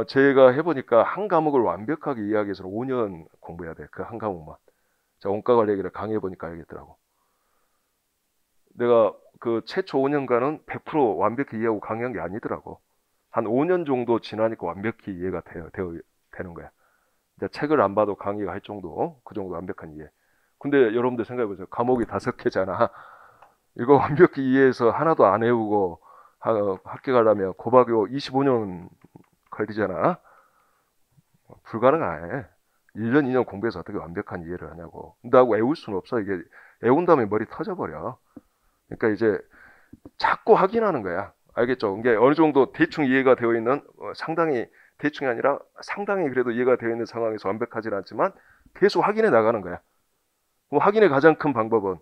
제가 해보니까 한 과목을 완벽하게 이해하기 위해서는 5년 공부해야 돼. 그 한 과목만. 자, 원가 관리 얘기를 강의해보니까 알겠더라고. 내가 그 최초 5년간은 100% 완벽히 이해하고 강의한 게 아니더라고. 한 5년 정도 지나니까 완벽히 이해가 되는 거야. 이제 책을 안 봐도 강의가 할 정도, 그 정도 완벽한 이해. 근데 여러분들 생각해보세요. 과목이 5개잖아. 이거 완벽히 이해해서 하나도 안 외우고 학교 가려면 고박이고 25년 걸리잖아. 불가능해. 1년, 2년 공부해서 어떻게 완벽한 이해를 하냐고. 근데 하고 외울 수는 없어. 이게 외운 다음에 머리 터져버려. 그러니까 이제 자꾸 확인하는 거야. 알겠죠? 이게 어느 정도 대충 이해가 되어 있는, 상당히 대충이 아니라 상당히 그래도 이해가 되어 있는 상황에서 완벽하지는 않지만 계속 확인해 나가는 거야. 그럼 확인의 가장 큰 방법은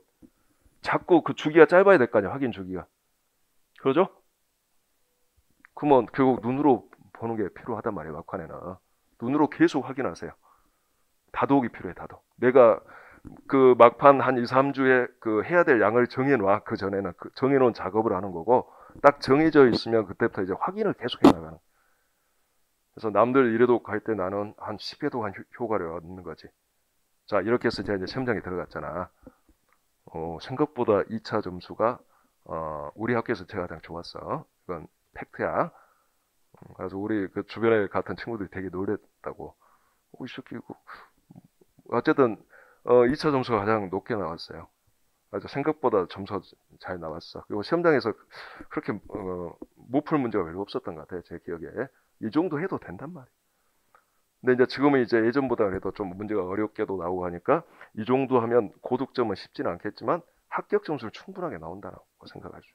자꾸 그 주기가 짧아야 될 거 아니야. 확인 주기가. 그러죠? 그러면 결국 눈으로 보는 게 필요하단 말이에요. 막판에는. 눈으로 계속 확인하세요. 다독이 필요해. 다독. 내가 그 막판 한 2, 3주에 그 해야 될 양을 정해놔. 그 전에는 그 정해놓은 작업을 하는 거고 딱 정해져 있으면 그때부터 이제 확인을 계속 해나가는. 그래서 남들 이래도 갈 때 나는 한 10회도 한 효과를 얻는 거지. 자, 이렇게 해서 제가 이제 시험장에 들어갔잖아. 생각보다 2차 점수가 우리 학교에서 제가 가장 좋았어. 이건 팩트야. 그래서 우리 그 주변에 갔던 친구들이 되게 놀랬다고. 이 새끼 어쨌든 2차 점수가 가장 높게 나왔어요. 그래서 생각보다 점수가 잘 나왔어. 그리고 시험장에서 그렇게 못 풀 문제가 별로 없었던 것 같아요. 제 기억에. 이 정도 해도 된단 말이에요. 근데 이제 지금은 이제 예전보다 그래도 좀 문제가 어렵게도 나오고 하니까 이 정도 하면 고득점은 쉽지는 않겠지만 합격 점수를 충분하게 나온다고 생각하죠.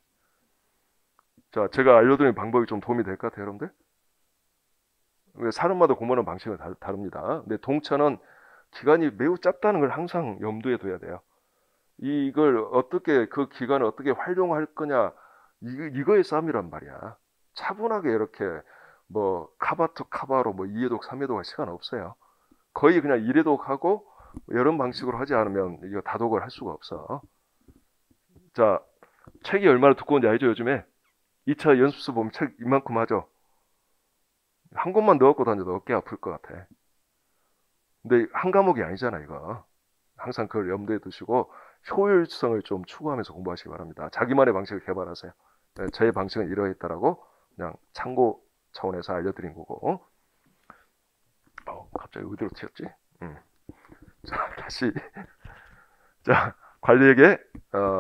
자, 제가 알려드린 방법이 좀 도움이 될 것 같아요, 여러분들. 사람마다 공부하는 방식은 다릅니다. 근데 동차는 기간이 매우 짧다는 걸 항상 염두에 둬야 돼요. 이걸 어떻게 그 기간을 어떻게 활용할 거냐 이거의 싸움이란 말이야. 차분하게 이렇게 뭐 카바투 카바로 뭐 2회독 3회독 할 시간 없어요. 거의 그냥 1회독 하고 이런 방식으로 하지 않으면 이거 다독을 할 수가 없어. 자, 책이 얼마나 두꺼운지 알죠? 요즘에 2차 연습서 보면 책 이만큼 하죠. 한 권만 넣었고 다녀도 어깨 아플 것 같아. 근데 한 과목이 아니잖아 이거. 항상 그걸 염두에 두시고 효율성을 좀 추구하면서 공부하시기 바랍니다. 자기만의 방식을 개발하세요. 네, 저의 방식은 이러했다라고 그냥 참고 차원에서 알려드린 거고. 갑자기 어디로 튀었지? 자, 다시. 자, 관리에게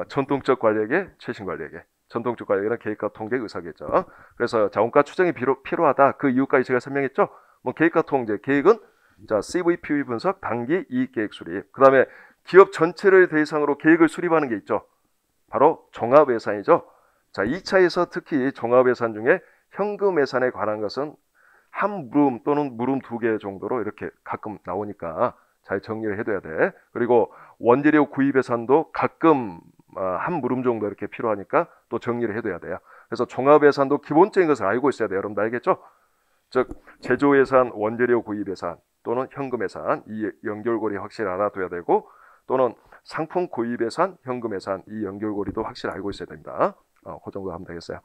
전통적 관리에게 최신 관리에게. 전통적 관리에게는 계획과 통계 의사결정. 그래서 자원가 추정이 필요하다. 그 이유까지 제가 설명했죠. 뭐 계획과 통제. 계획은 자 CVPV 분석, 단기 이익 계획 수립. 그 다음에 기업 전체를 대상으로 계획을 수립하는 게 있죠. 바로 종합예산이죠. 자, 2차에서 특히 종합예산 중에 현금예산에 관한 것은 한 물음 또는 물음 2개 정도로 이렇게 가끔 나오니까 잘 정리를 해둬야 돼. 그리고 원재료 구입 예산도 가끔 한 물음 정도 이렇게 필요하니까 또 정리를 해둬야 돼요. 그래서 종합 예산도 기본적인 것을 알고 있어야 돼요. 여러분들 알겠죠? 즉 제조 예산, 원재료 구입 예산 또는 현금 예산 이 연결고리 확실히 알아둬야 되고 또는 상품 구입 예산, 현금 예산 이 연결고리도 확실히 알고 있어야 됩니다. 그 정도 하면 되겠어요.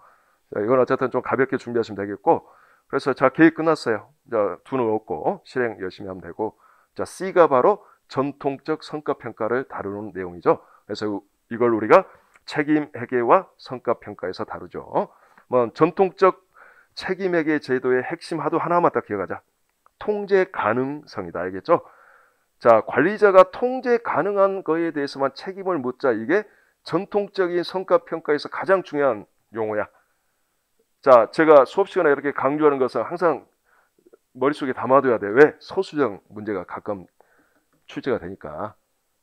자, 이건 어쨌든 좀 가볍게 준비하시면 되겠고 그래서 자 계획 끝났어요. 자 두는 없고 실행 열심히 하면 되고 자 C가 바로 전통적 성과평가를 다루는 내용이죠. 그래서 이걸 우리가 책임 회계와 성과평가에서 다루죠. 뭐 전통적 책임회계 제도의 핵심 하도 하나만 딱 기억하자. 통제 가능성이다. 알겠죠? 자, 관리자가 통제 가능한 거에 대해서만 책임을 묻자. 이게 전통적인 성과평가에서 가장 중요한 용어야. 자, 제가 수업 시간에 이렇게 강조하는 것은 항상 머릿속에 담아둬야 돼. 왜? 서술형 문제가 가끔 출제가 되니까.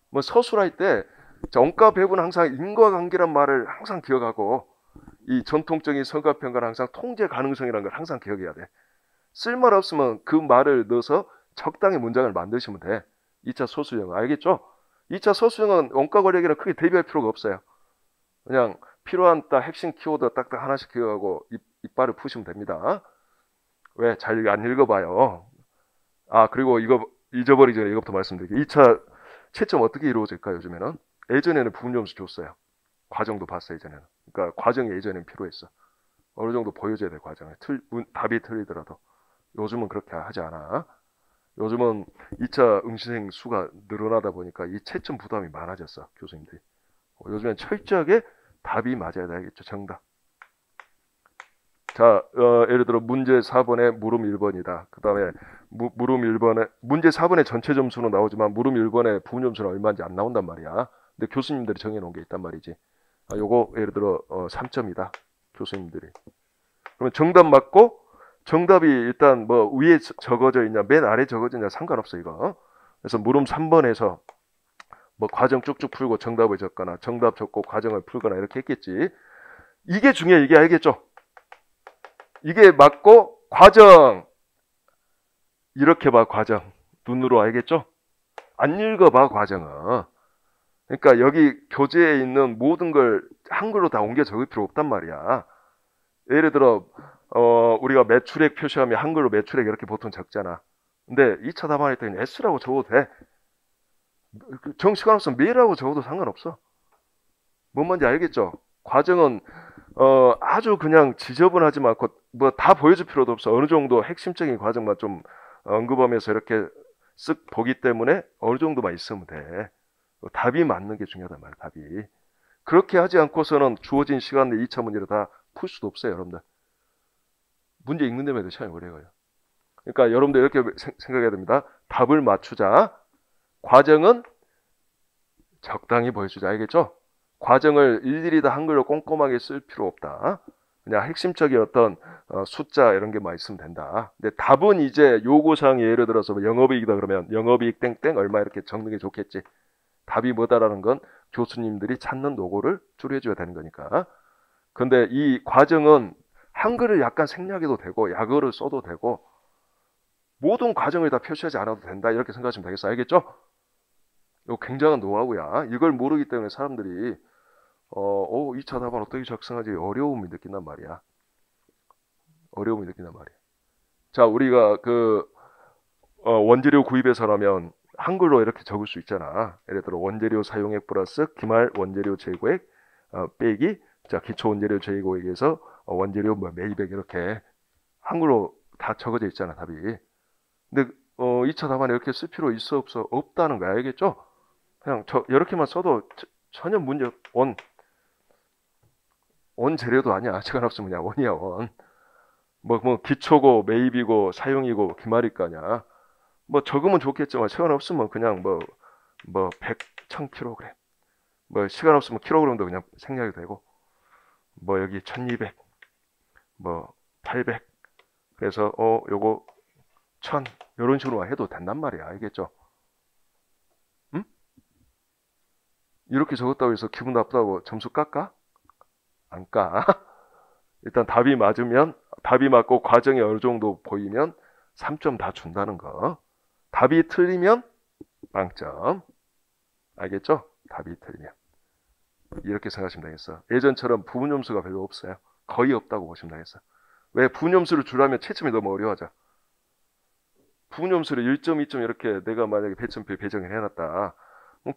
뭐 서술할 때 원가 배분은 항상 인과관계란 말을 항상 기억하고, 이 전통적인 성과평가는 항상 통제 가능성이라는 걸 항상 기억해야 돼. 쓸말 없으면 그 말을 넣어서 적당히 문장을 만드시면 돼. 2차 서술형 알겠죠? 2차 서술형은 원가 권역이랑 크게 대비할 필요가 없어요. 그냥 필요한 딱 핵심 키워드 딱딱 하나씩 기억하고 이빨을 푸시면 됩니다. 왜? 잘 안 읽어봐요. 아, 그리고 이거 잊어버리기 전에 이것부터 말씀드릴게요. 2차 채점 어떻게 이루어질까 요즘에는? 예전에는 부분 점수 줬어요. 과정도 봤어요, 예전에는. 그러니까 과정이 예전에는 필요했어. 어느 정도 보여줘야 돼, 과정을. 답이 틀리더라도. 요즘은 그렇게 하지 않아. 요즘은 2차 응시생 수가 늘어나다 보니까 이 채점 부담이 많아졌어, 교수님들이. 요즘엔 철저하게 답이 맞아야 되겠죠, 정답. 자, 예를 들어 문제 4번에 물음 1번이다. 그 다음에 물음 1번에 문제 4번에 전체 점수는 나오지만 물음 1번에 부분 점수는 얼마인지 안 나온단 말이야. 근데 교수님들이 정해놓은 게 있단 말이지. 아, 요거 예를 들어 3점이다. 교수님들이. 그러면 정답 맞고, 정답이 일단 뭐 위에 적어져 있냐 맨 아래 적어져 있냐 상관없어 이거. 그래서 물음 3번에서 뭐 과정 쭉쭉 풀고 정답을 적거나 정답 적고 과정을 풀거나 이렇게 했겠지. 이게 중요해. 이게 알겠죠? 이게 맞고 과정 이렇게 봐. 과정 눈으로 알겠죠? 안 읽어봐 과정은. 그러니까 여기 교재에 있는 모든 걸 한글로 다 옮겨 적을 필요 없단 말이야. 예를 들어 우리가 매출액 표시하면 한글로 매출액 이렇게 보통 적잖아. 근데 2차 답안할 때는 S라고 적어도 돼. 정시간 없으면 매라고 적어도 상관없어. 뭔 말인지 알겠죠? 과정은 아주 그냥 지저분하지 않고 뭐 다 보여줄 필요도 없어. 어느 정도 핵심적인 과정만 좀 언급하면서 이렇게 쓱 보기 때문에 어느 정도만 있으면 돼. 답이 맞는 게 중요하단 말이야. 답이. 그렇게 하지 않고서는 주어진 시간 내 2차 문제를 다 풀 수도 없어요. 여러분들. 문제 읽는 데만 해도 시간이 오래 걸려요. 그러니까 여러분들 이렇게 생각해야 됩니다. 답을 맞추자. 과정은 적당히 보여주자. 알겠죠? 과정을 일일이 다 한글로 꼼꼼하게 쓸 필요 없다. 그냥 핵심적인 어떤 숫자 이런 게만 있으면 된다. 근데 답은 이제 요구사항이 예를 들어서 뭐 영업이익이다 그러면 영업이익 땡땡 얼마 이렇게 적는 게 좋겠지. 답이 뭐다라는 건 교수님들이 찾는 노고를 줄여줘야 되는 거니까. 근데 이 과정은 한글을 약간 생략해도 되고 약어를 써도 되고 모든 과정을 다 표시하지 않아도 된다. 이렇게 생각하시면 되겠어. 알겠죠? 이거 굉장한 노하우야. 이걸 모르기 때문에 사람들이 2차 답안 어떻게 작성하지 어려움이 느낀단 말이야. 어려움이 느낀단 말이야. 자, 우리가 원재료 구입해서라면 한글로 이렇게 적을 수 있잖아. 예를 들어 원재료 사용액 플러스 기말 원재료 재고액 빼기 자 기초 원재료 재고액에서 원재료 매입액 이렇게 한글로 다 적어져 있잖아 답이. 근데 2차 답안에 이렇게 쓸 필요 있어 없어? 없다는 거야. 알겠죠? 그냥 이렇게만 써도 전혀 문제 원 재료도 아니야. 시간 없으면 그냥 원이야 원. 뭐 기초고 매입이고 사용이고 기말일 거 아니야. 뭐 적으면 좋겠지만 시간 없으면 그냥 뭐 100, 1000kg 뭐 시간 없으면 킬로그램도 그냥 생략이 되고 뭐 여기 1200 뭐 800 그래서 요거 1000 이런 식으로 해도 된단 말이야. 알겠죠? 응? 이렇게 적었다고 해서 기분 나쁘다고 점수 깎아? 안 까. 일단 답이 맞으면 답이 맞고 과정이 어느 정도 보이면 3점 다 준다는 거. 답이 틀리면 빵점. 알겠죠? 답이 틀리면. 이렇게 생각하시면 되겠어. 예전처럼 부분 점수가 별로 없어요. 거의 없다고 보시면 되겠어. 왜? 부분 점수를 주려면 채점이 너무 어려워져. 부분 점수를 1점, 2점 이렇게 내가 만약에 배점표 배정을 해놨다.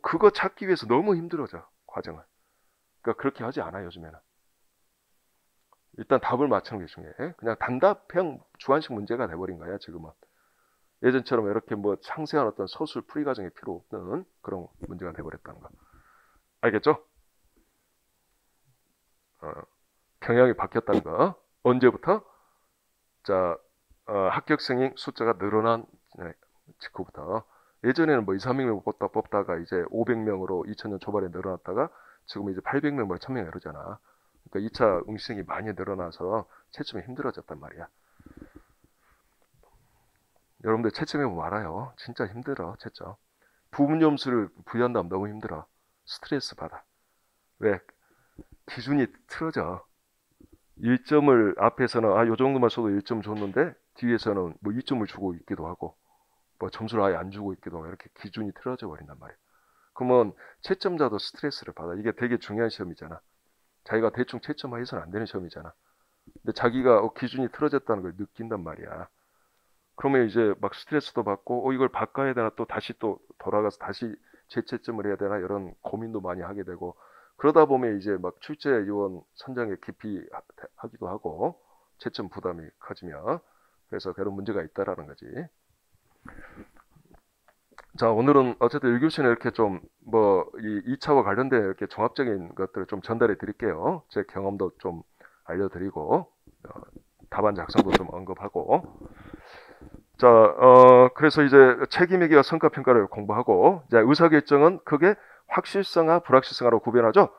그거 찾기 위해서 너무 힘들어져. 과정을. 그러니까 그렇게 하지 않아 요즘에는. 일단 답을 맞추는 게 중요해. 그냥 단답형 주관식 문제가 돼버린 거야 지금은. 예전처럼 이렇게 뭐 상세한 어떤 서술 풀이 과정이 필요 없는 그런 문제가 돼버렸다는 거. 알겠죠? 경향이 바뀌었다는 거. 언제부터? 자, 합격생이 숫자가 늘어난 직후부터 예전에는 뭐 2, 300명 뽑다가 이제 500명으로 2000년 초반에 늘어났다가 지금 이제 800명, 뭐 1000명 이러잖아. 그러니까 2차 응시생이 많이 늘어나서 채점이 힘들어졌단 말이야. 여러분들 채점이 많아요. 진짜 힘들어, 채점. 부분 점수를 부여한다면 너무 힘들어. 스트레스 받아. 왜? 기준이 틀어져. 1점을 앞에서는 요 정도만 써도 1점 줬는데 뒤에서는 뭐 2점을 주고 있기도 하고 뭐 점수를 아예 안 주고 있기도 하고 이렇게 기준이 틀어져 버린단 말이야. 그러면 채점자도 스트레스를 받아. 이게 되게 중요한 시험이잖아. 자기가 대충 채점해서는 안 되는 시험이잖아. 근데 자기가 기준이 틀어졌다는 걸 느낀단 말이야. 그러면 이제 막 스트레스도 받고 이걸 바꿔야 되나 또 다시 또 돌아가서 다시 재채점을 해야 되나 이런 고민도 많이 하게 되고 그러다 보면 이제 막 출제 요원 선정에 기피하기도 하고 채점 부담이 커지면 그래서 그런 문제가 있다라는 거지. 자, 오늘은 어쨌든 1교시는 이렇게 좀 이 2차와 관련된 이렇게 종합적인 것들을 좀 전달해 드릴게요. 제 경험도 좀 알려드리고 답안 작성도 좀 언급하고 자, 그래서 이제 책임의기와 성과평가를 공부하고 자, 의사결정은 그게 확실성과 불확실성으로 구별하죠.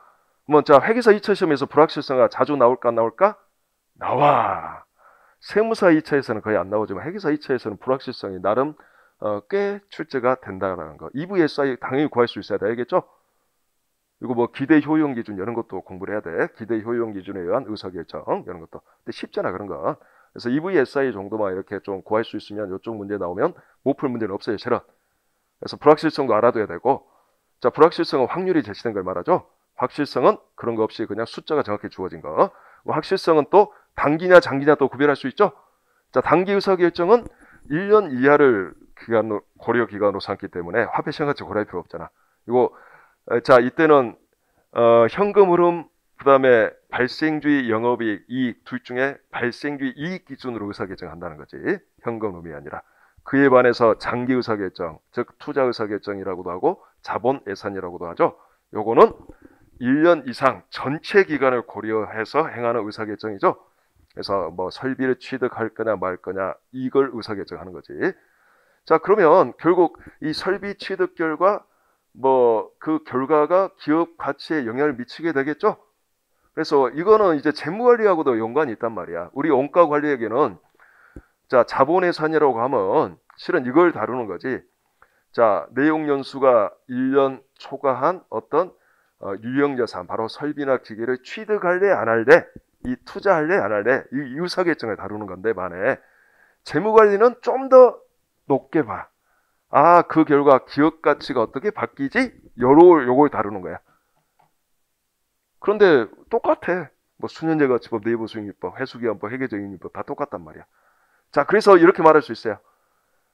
자, 회계사 2차 시험에서 불확실성이 자주 나올까 안 나올까? 나와. 세무사 2차에서는 거의 안 나오지만 회계사 2차에서는 불확실성이 나름 꽤 출제가 된다는 거. EVSI 당연히 구할 수 있어야 돼. 알겠죠? 이거 뭐 기대 효용 기준 이런 것도 공부를 해야 돼. 기대 효용 기준에 의한 의사결정 이런 것도. 근데 쉽잖아 그런 거. 그래서 EVSI 정도만 이렇게 좀 구할 수 있으면 이쪽 문제 나오면 못 풀 문제는 없어요. 실은. 그래서 불확실성도 알아둬야 되고 자, 불확실성은 확률이 제시된 걸 말하죠. 확실성은 그런 거 없이 그냥 숫자가 정확히 주어진 거. 확실성은 또 단기냐 장기냐 또 구별할 수 있죠. 자, 단기 의사결정은 1년 이하를 고려 기간으로 삼기 때문에 화폐 시험 같이 고려할 필요 없잖아. 이거 자, 이때는 현금 흐름 그다음에 발생주의 영업이익 이익 둘 중에 발생주의 이익 기준으로 의사결정한다는 거지. 현금 흐름이 아니라. 그에 반해서 장기 의사결정, 즉 투자 의사결정이라고도 하고 자본 예산이라고도 하죠. 요거는 1년 이상 전체 기간을 고려해서 행하는 의사결정이죠. 그래서 뭐 설비를 취득할 거냐 말 거냐 이걸 의사결정하는 거지. 자, 그러면 결국 이 설비 취득 결과 그 결과가 기업 가치에 영향을 미치게 되겠죠. 그래서 이거는 이제 재무관리하고도 연관이 있단 말이야. 우리 원가관리에게는 자, 자본예산이라고 하면 실은 이걸 다루는 거지. 자, 내용연수가 1년 초과한 어떤 유형자산, 바로 설비나 기계를 취득할래 안 할래, 이 투자할래 안 할래, 이 의사결정을 다루는 건데 반해 재무관리는 좀 더 높게 봐. 그 결과 기업 가치가 어떻게 바뀌지? 요걸 다루는 거야. 그런데 똑같아. 뭐 수년제가치법, 내부수익률법, 회수기한법, 회계적인율법 다 똑같단 말이야. 자, 그래서 이렇게 말할 수 있어요.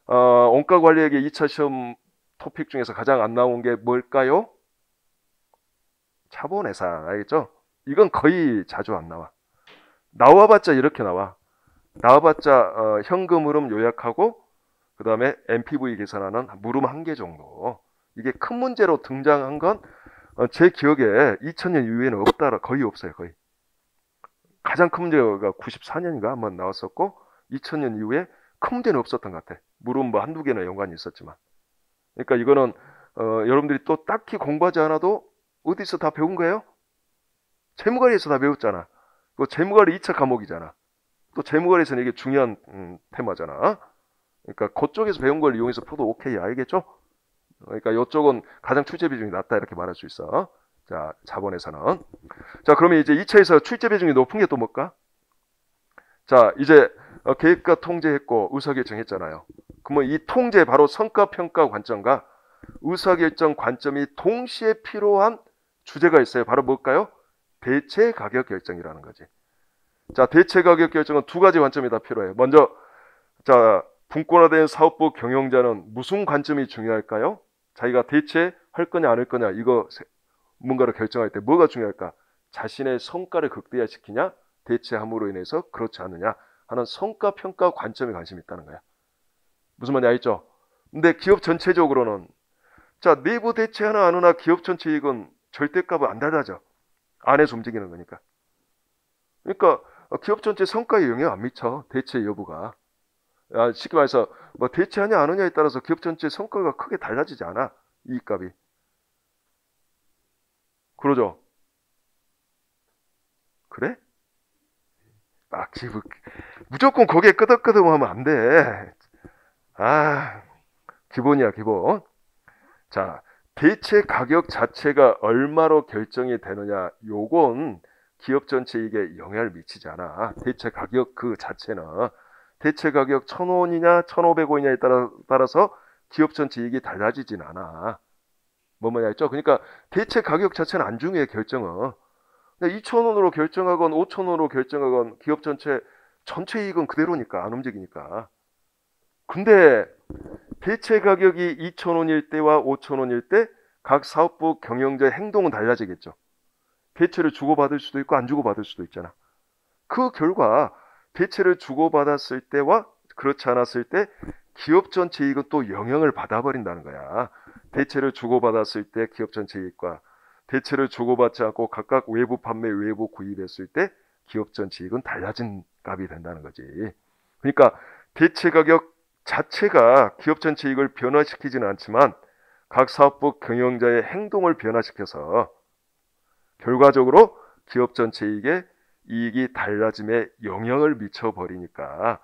원가관리에게 2차 시험 토픽 중에서 가장 안 나온 게 뭘까요? 자본예산, 알겠죠? 이건 거의 자주 안 나와. 나와봤자 이렇게 나와. 나와봤자 현금 흐름 요약하고 그 다음에 NPV 계산하는 물음 1개 정도. 이게 큰 문제로 등장한 건 제 기억에 2000년 이후에는 없다라 거의 없어요. 거의. 가장 큰 문제가 94년인가 한번 나왔었고 2000년 이후에 큰 문제는 없었던 것 같아. 물론 뭐 한두 개는 연관이 있었지만. 그러니까 이거는 여러분들이 또 딱히 공부하지 않아도 어디서 다 배운 거예요? 재무관리에서 다 배웠잖아. 그 재무관리 2차 과목이잖아. 또 재무관리에서는 이게 중요한 테마잖아. 그러니까 그쪽에서 배운 걸 이용해서 풀어도 오케이. 알겠죠? 그러니까 이쪽은 가장 출제 비중이 낮다 이렇게 말할 수 있어. 자, 자본에서는. 자, 그러면 이제 2차에서 출제 비중이 높은 게 또 뭘까? 자, 이제 계획과 통제했고 의사결정 했잖아요. 그러면 이 통제 바로 성과평가 관점과 의사결정 관점이 동시에 필요한 주제가 있어요. 바로 뭘까요? 대체 가격 결정이라는 거지. 자, 대체 가격 결정은 두 가지 관점이 다 필요해요. 먼저 자, 분권화된 사업부 경영자는 무슨 관점이 중요할까요? 자기가 대체할 거냐 안 할 거냐 이거 뭔가를 결정할 때 뭐가 중요할까? 자신의 성과를 극대화시키냐 대체함으로 인해서 그렇지 않느냐 하는 성과평가 관점에 관심이 있다는 거야. 무슨 말인지 알죠? 근데 기업 전체적으로는 자, 내부 대체하나 안 하나 기업 전체 이익은 절대값은 안 달라져. 안에서 움직이는 거니까. 그러니까 기업 전체 성과에 영향 안 미쳐. 대체 여부가. 쉽게 말해서 뭐 대체하냐 안 하냐에 따라서 기업 전체 성과가 크게 달라지지 않아. 이익값이. 그러죠. 그래? 무조건 거기에 끄덕끄덕하면 안 돼. 아, 기본이야, 기본. 자, 대체 가격 자체가 얼마로 결정이 되느냐, 요건 기업 전체 이익에 영향을 미치지 않아. 대체 가격 그 자체는. 대체 가격 1,000원이냐, 1,500원이냐에 따라서 기업 전체 이익이 달라지진 않아. 뭐뭐 알죠? 그러니까 대체 가격 자체는 안 중요해, 결정은. 2,000원으로 결정하건 5,000원으로 결정하건 기업 전체 이익은 그대로니까, 안 움직이니까. 근데 대체 가격이 2,000원일 때와 5,000원일 때 각 사업부 경영자의 행동은 달라지겠죠. 대체를 주고받을 수도 있고 안 주고받을 수도 있잖아. 그 결과 대체를 주고받았을 때와 그렇지 않았을 때 기업 전체 이익은 또 영향을 받아버린다는 거야. 대체를 주고받았을 때 기업 전체 이익과 대체를 주고받지 않고 각각 외부 판매, 외부 구입했을 때 기업 전체 이익은 달라진 값이 된다는 거지. 그러니까 대체 가격 자체가 기업 전체 이익을 변화시키지는 않지만 각 사업부 경영자의 행동을 변화시켜서 결과적으로 기업 전체 이익이 달라짐에 영향을 미쳐버리니까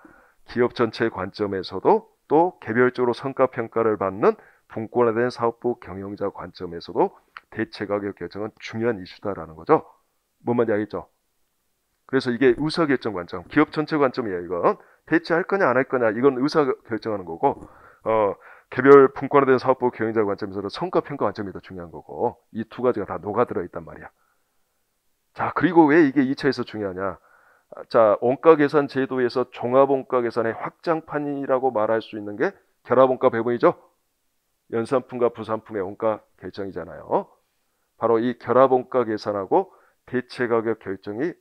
기업 전체 관점에서도 또 개별적으로 성과평가를 받는 분권화된 사업부 경영자 관점에서도 대체 가격 결정은 중요한 이슈다라는 거죠. 뭔 말인지 알겠죠? 그래서 이게 의사결정 관점, 기업 전체 관점이에요. 이건 대체할 거냐 안 할 거냐 이건 의사결정하는 거고 개별 분권화된 사업부 경영자 관점에서는 성과평가 관점이 더 중요한 거고 이 두 가지가 다 녹아들어 있단 말이야. 자, 그리고 왜 이게 2차에서 중요하냐? 자, 원가 계산 제도에서 종합 원가 계산의 확장판이라고 말할 수 있는 게 결합 원가 배분이죠. 연산품과 부산품의 원가 결정이잖아요. 바로 이 결합 원가 계산하고 대체 가격 결정이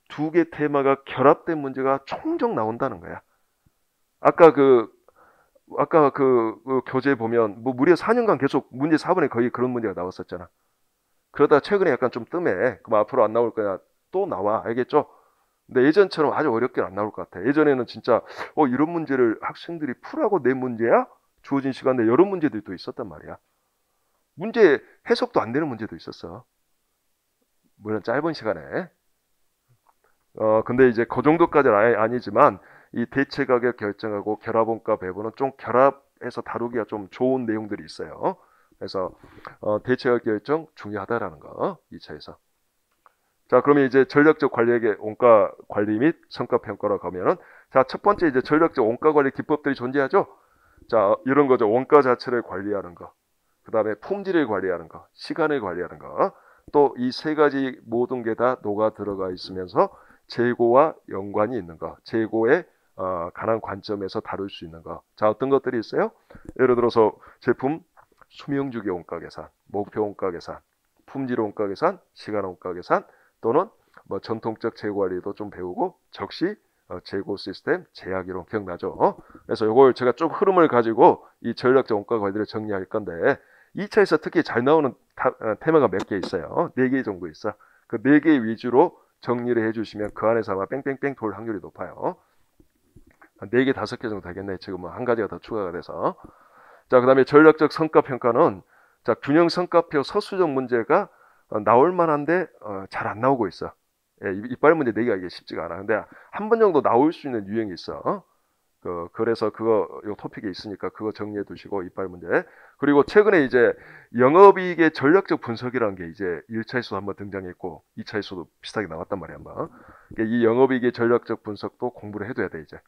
두 개 테마가 결합된 문제가 총정 나온다는 거야. 아까 그 교재 보면 뭐 무려 4년간 계속 문제 4번에 거의 그런 문제가 나왔었잖아. 그러다 최근에 약간 좀 뜸해. 그럼 앞으로 안 나올 거냐? 또 나와. 알겠죠? 근데 예전처럼 아주 어렵게 안 나올 것 같아. 예전에는 진짜 이런 문제를 학생들이 풀라고 낸 문제야? 주어진 시간에 여러 문제들이 또 있었단 말이야. 문제 해석도 안 되는 문제도 있었어. 물론 짧은 시간에. 근데 이제 그 정도까지는 아니지만 이 대체 가격 결정하고 결합 원가 배분은 좀 결합해서 다루기가 좀 좋은 내용들이 있어요. 그래서 대체 가격 결정 중요하다라는 거 2차에서. 자, 그러면 이제 전략적 관리에게 원가 관리 및 성과 평가로 가면은 자, 첫 번째 이제 전략적 원가 관리 기법들이 존재하죠. 자, 이런 거죠. 원가 자체를 관리하는 거. 그다음에 품질을 관리하는 거, 시간을 관리하는 거. 또 이 세 가지 모든 게 다 녹아 들어가 있으면서 재고와 연관이 있는 거. 재고에 관한 관점에서 다룰 수 있는 거. 자, 어떤 것들이 있어요? 예를 들어서 제품 수명주기 원가 계산, 목표 원가 계산, 품질 원가 계산, 시간 원가 계산 또는 뭐 전통적 재고 관리도 좀 배우고 적시 재고 시스템 제약 이론 기억나죠? 그래서 이걸 제가 좀 흐름을 가지고 이 전략적 원가 관리를 정리할 건데 2차에서 특히 잘 나오는 테마가 몇 개 있어요. 4개 정도 있어. 그 4개 위주로 정리를 해주시면 그 안에서 아마 뺑뺑뺑 돌 확률이 높아요. 4개, 5개 정도 되겠네. 지금은 한 가지가 더 추가가 돼서. 자, 그 다음에 전략적 성과평가는 자, 균형 성과표 서술적 문제가 나올 만한데 잘 안 나오고 있어. 예, 이빨 문제 내기가 이게 쉽지가 않아. 근데 한 번 정도 나올 수 있는 유형이 있어. 그래서 요 토픽에 있으니까 그거 정리해 두시고 이빨 문제. 그리고 최근에 이제 영업이익의 전략적 분석이라는 게 이제 1차에서도 한번 등장했고 2차에서도 비슷하게 나왔단 말이야, 한번. 이 영업이익의 전략적 분석도 공부를 해둬야 돼, 이제.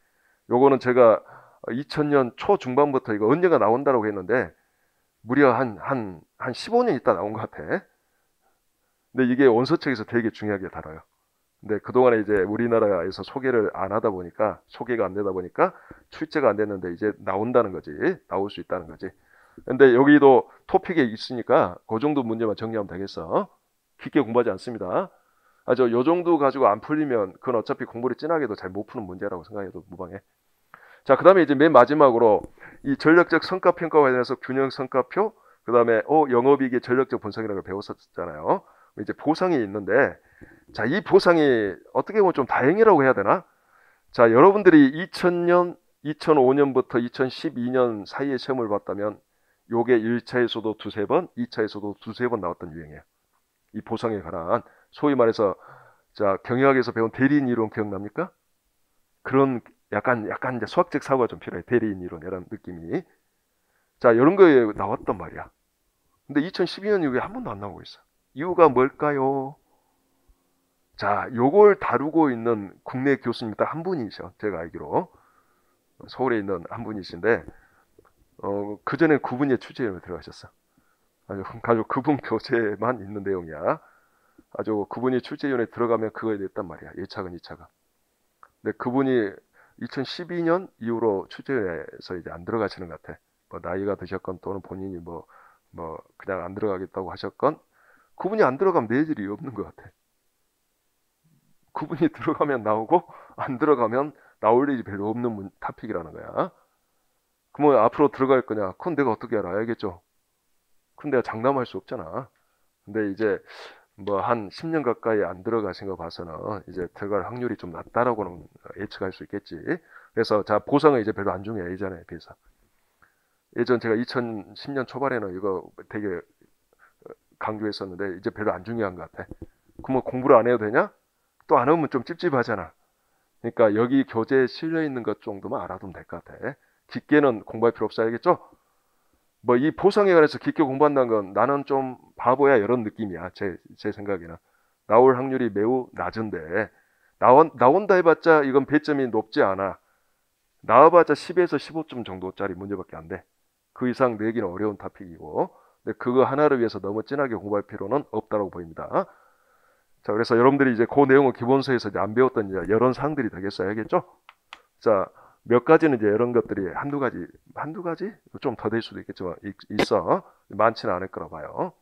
요거는 제가 2000년 초중반부터 이거 언젠가 나온다고 했는데 무려 한 15년 있다 나온 것 같아. 근데 이게 원서책에서 되게 중요하게 다뤄요. 근데 그동안에 이제 우리나라에서 소개가 안 되다 보니까 출제가 안 됐는데 이제 나온다는 거지. 나올 수 있다는 거지. 근데 여기도 토픽에 있으니까 그 정도 문제만 정리하면 되겠어. 깊게 공부하지 않습니다. 요 정도 가지고 안 풀리면 그건 어차피 공부를 진하게 해도 잘 못 푸는 문제라고 생각해도 무방해. 자, 그 다음에 이제 맨 마지막으로 이 전략적 성과평가 관련해서 균형 성과표, 그 다음에 영업이익의 전략적 분석이라는 걸 배웠었잖아요. 이제 보상이 있는데 자, 이 보상이 어떻게 보면 좀 다행이라고 해야 되나? 자, 여러분들이 2000년, 2005년부터 2012년 사이에 시험을 봤다면 요게 1차에서도 두세 번, 2차에서도 두세 번 나왔던 유형이에요. 이 보상에 관한 소위 말해서 자, 경영학에서 배운 대리인 이론 기억납니까? 그런 약간 이제 수학적 사고가 좀 필요해. 대리인 이론 이런 느낌이. 자, 이런 거에 나왔단 말이야. 근데 2012년 이후에 한 번도 안 나오고 있어. 이유가 뭘까요? 자, 요걸 다루고 있는 국내 교수님 딱 한 분이셔. 제가 알기로. 서울에 있는 한 분이신데, 그 전에 그분이 취재위원회 들어가셨어. 아주 그분 교재만 있는 내용이야. 아주 그분이 출제위원회 들어가면 그거에 냈단 말이야. 1차건 2차가. 근데 그분이 2012년 이후로 출제위원회에서 이제 안 들어가시는 것 같아. 뭐 나이가 드셨건 또는 본인이 뭐 그냥 안 들어가겠다고 하셨건 그분이 안 들어가면 내질이 없는 것 같아. 그분이 들어가면 나오고 안 들어가면 나올 일이 별로 없는 토픽이라는 거야. 그러면 앞으로 들어갈 거냐? 그건 내가 어떻게 알아? 알겠죠? 그건 내가 장담할 수 없잖아. 근데 이제 뭐 한 10년 가까이 안 들어가신 거 봐서는 이제 들어갈 확률이 좀 낮다라고는 예측할 수 있겠지. 그래서 자, 보상은 이제 별로 안 중요해. 예전에 비해서. 예전 제가 2010년 초반에는 이거 되게 강조했었는데 이제 별로 안 중요한 것 같아. 그러면 공부를 안 해도 되냐? 또 안 하면 좀 찝찝하잖아. 그러니까 여기 교재에 실려 있는 것 정도만 알아두면 될 것 같아. 깊게는 공부할 필요 없어. 알겠죠? 뭐 이 보상에 관해서 깊게 공부한다는 건 나는 좀 바보야 이런 느낌이야. 제 생각에는. 나올 확률이 매우 낮은데 나온다 해봤자 이건 배점이 높지 않아. 나와봤자 10에서 15점 정도짜리 문제밖에 안 돼. 그 이상 내기는 어려운 토픽이고 근데 그거 하나를 위해서 너무 진하게 공부할 필요는 없다고 보입니다. 자, 그래서 여러분들이 이제 그 내용을 기본서에서 이제 안 배웠던 이제 이런 사항들이 되겠어요. 알겠죠? 자, 몇 가지는 이제 이런 것들이 한두 가지? 좀 더 될 수도 있겠지만 있어. 많지는 않을 거라 봐요.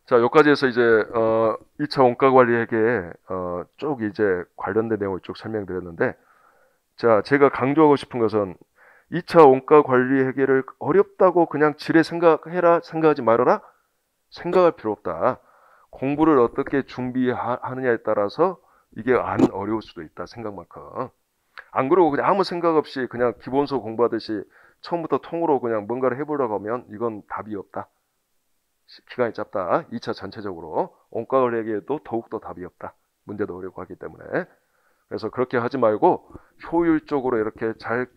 자, 여기까지해서 이제 2차 원가 관리 회계에 쭉 이제 관련된 내용을 쭉 설명드렸는데 자, 제가 강조하고 싶은 것은 2차 원가 관리 회계를 어렵다고 그냥 지레 생각해라, 생각하지 말아라. 생각할 필요 없다. 공부를 어떻게 준비하느냐에 따라서 이게 안 어려울 수도 있다. 생각만큼. 안 그러고 그냥 아무 생각 없이 그냥 기본서 공부하듯이 처음부터 통으로 그냥 뭔가를 해보려고 하면 이건 답이 없다. 기간이 짧다. 2차 전체적으로 원가관리에도 더욱더 답이 없다. 문제도 어렵고 하기 때문에. 그래서 그렇게 하지 말고 효율적으로 이렇게 잘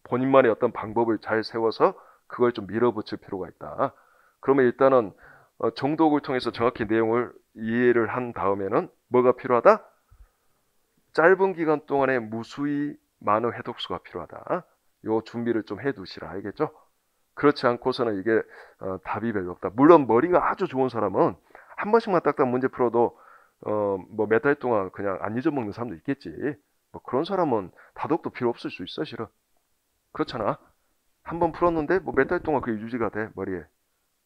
본인만의 어떤 방법을 잘 세워서 그걸 좀 밀어붙일 필요가 있다. 그러면 일단은 정독을 통해서 정확히 내용을 이해를 한 다음에는 뭐가 필요하다? 짧은 기간 동안에 무수히 많은 회독수가 필요하다. 요 준비를 좀 해두시라. 알겠죠? 그렇지 않고서는 이게 답이 별로 없다. 물론 머리가 아주 좋은 사람은 한 번씩만 딱딱 문제 풀어도 뭐 몇 달 동안 그냥 안 잊어먹는 사람도 있겠지. 뭐 그런 사람은 다독도 필요 없을 수 있어, 실은. 그렇잖아. 한 번 풀었는데 뭐 몇 달 동안 그게 유지가 돼, 머리에.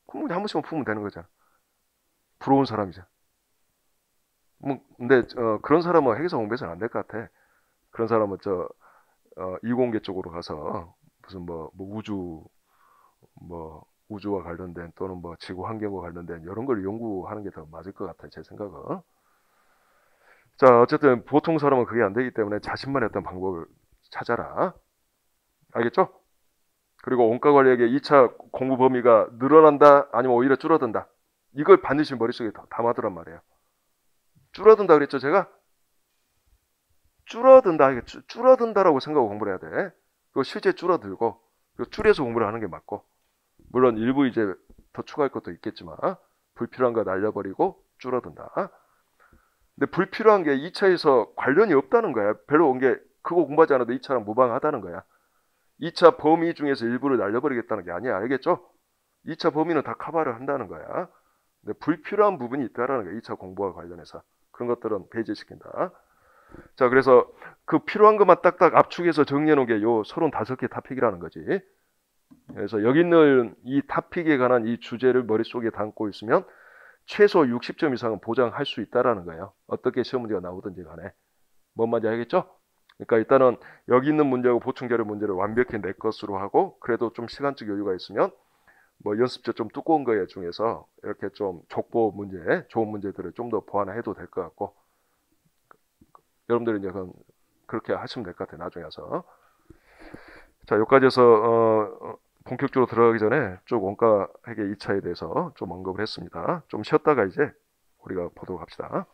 그럼 한 번씩만 풀면 되는 거잖아. 부러운 사람이잖아. 뭐 근데 그런 사람은 회계사 공부해서는 안 될 것 같아. 그런 사람은 이공계 쪽으로 가서 무슨 우주와 관련된 또는 뭐 지구 환경과 관련된 이런 걸 연구하는 게 더 맞을 것 같아, 제 생각은. 자, 어쨌든 보통 사람은 그게 안 되기 때문에 자신만의 어떤 방법을 찾아라. 알겠죠? 그리고 원가관리에게 2차 공부 범위가 늘어난다 아니면 오히려 줄어든다. 이걸 반드시 머릿속에 담아두란 말이에요. 줄어든다 그랬죠, 제가? 줄어든다라고 생각하고 공부를 해야 돼. 그리고 실제 줄어들고 그리고 줄여서 공부를 하는 게 맞고 물론 일부 이제 더 추가할 것도 있겠지만 불필요한 거 날려버리고 줄어든다. 근데 불필요한 게 2차에서 관련이 없다는 거야. 별로 온 게 그거 공부하지 않아도 2차랑 무방하다는 거야. 2차 범위 중에서 일부를 날려버리겠다는 게 아니야. 알겠죠? 2차 범위는 다 커버를 한다는 거야. 근데 불필요한 부분이 있다라는 거야. 2차 공부와 관련해서. 그런 것들은 배제시킨다. 자, 그래서 그 필요한 것만 딱딱 압축해서 정리해 놓은 게 요 35개 토픽이라는 거지. 그래서 여기 있는 이 토픽에 관한 이 주제를 머릿속에 담고 있으면 최소 60점 이상은 보장할 수 있다라는 거예요. 어떻게 시험 문제가 나오든지 간에. 뭔 말인지 알겠죠? 그러니까 일단은 여기 있는 문제하고 보충 자료 문제를 완벽히 내 것으로 하고 그래도 좀 시간적 여유가 있으면 뭐 연습제 좀 두꺼운 거 중에서 이렇게 좀 족보 문제, 좋은 문제들을 좀 더 보완해도 될 것 같고, 여러분들이 이제 그렇게 하시면 될 것 같아요. 나중에 서 자, 여기까지 해서 본격적으로 들어가기 전에 쭉 원가 회계 2차에 대해서 좀 언급을 했습니다. 좀 쉬었다가 이제 우리가 보도록 합시다.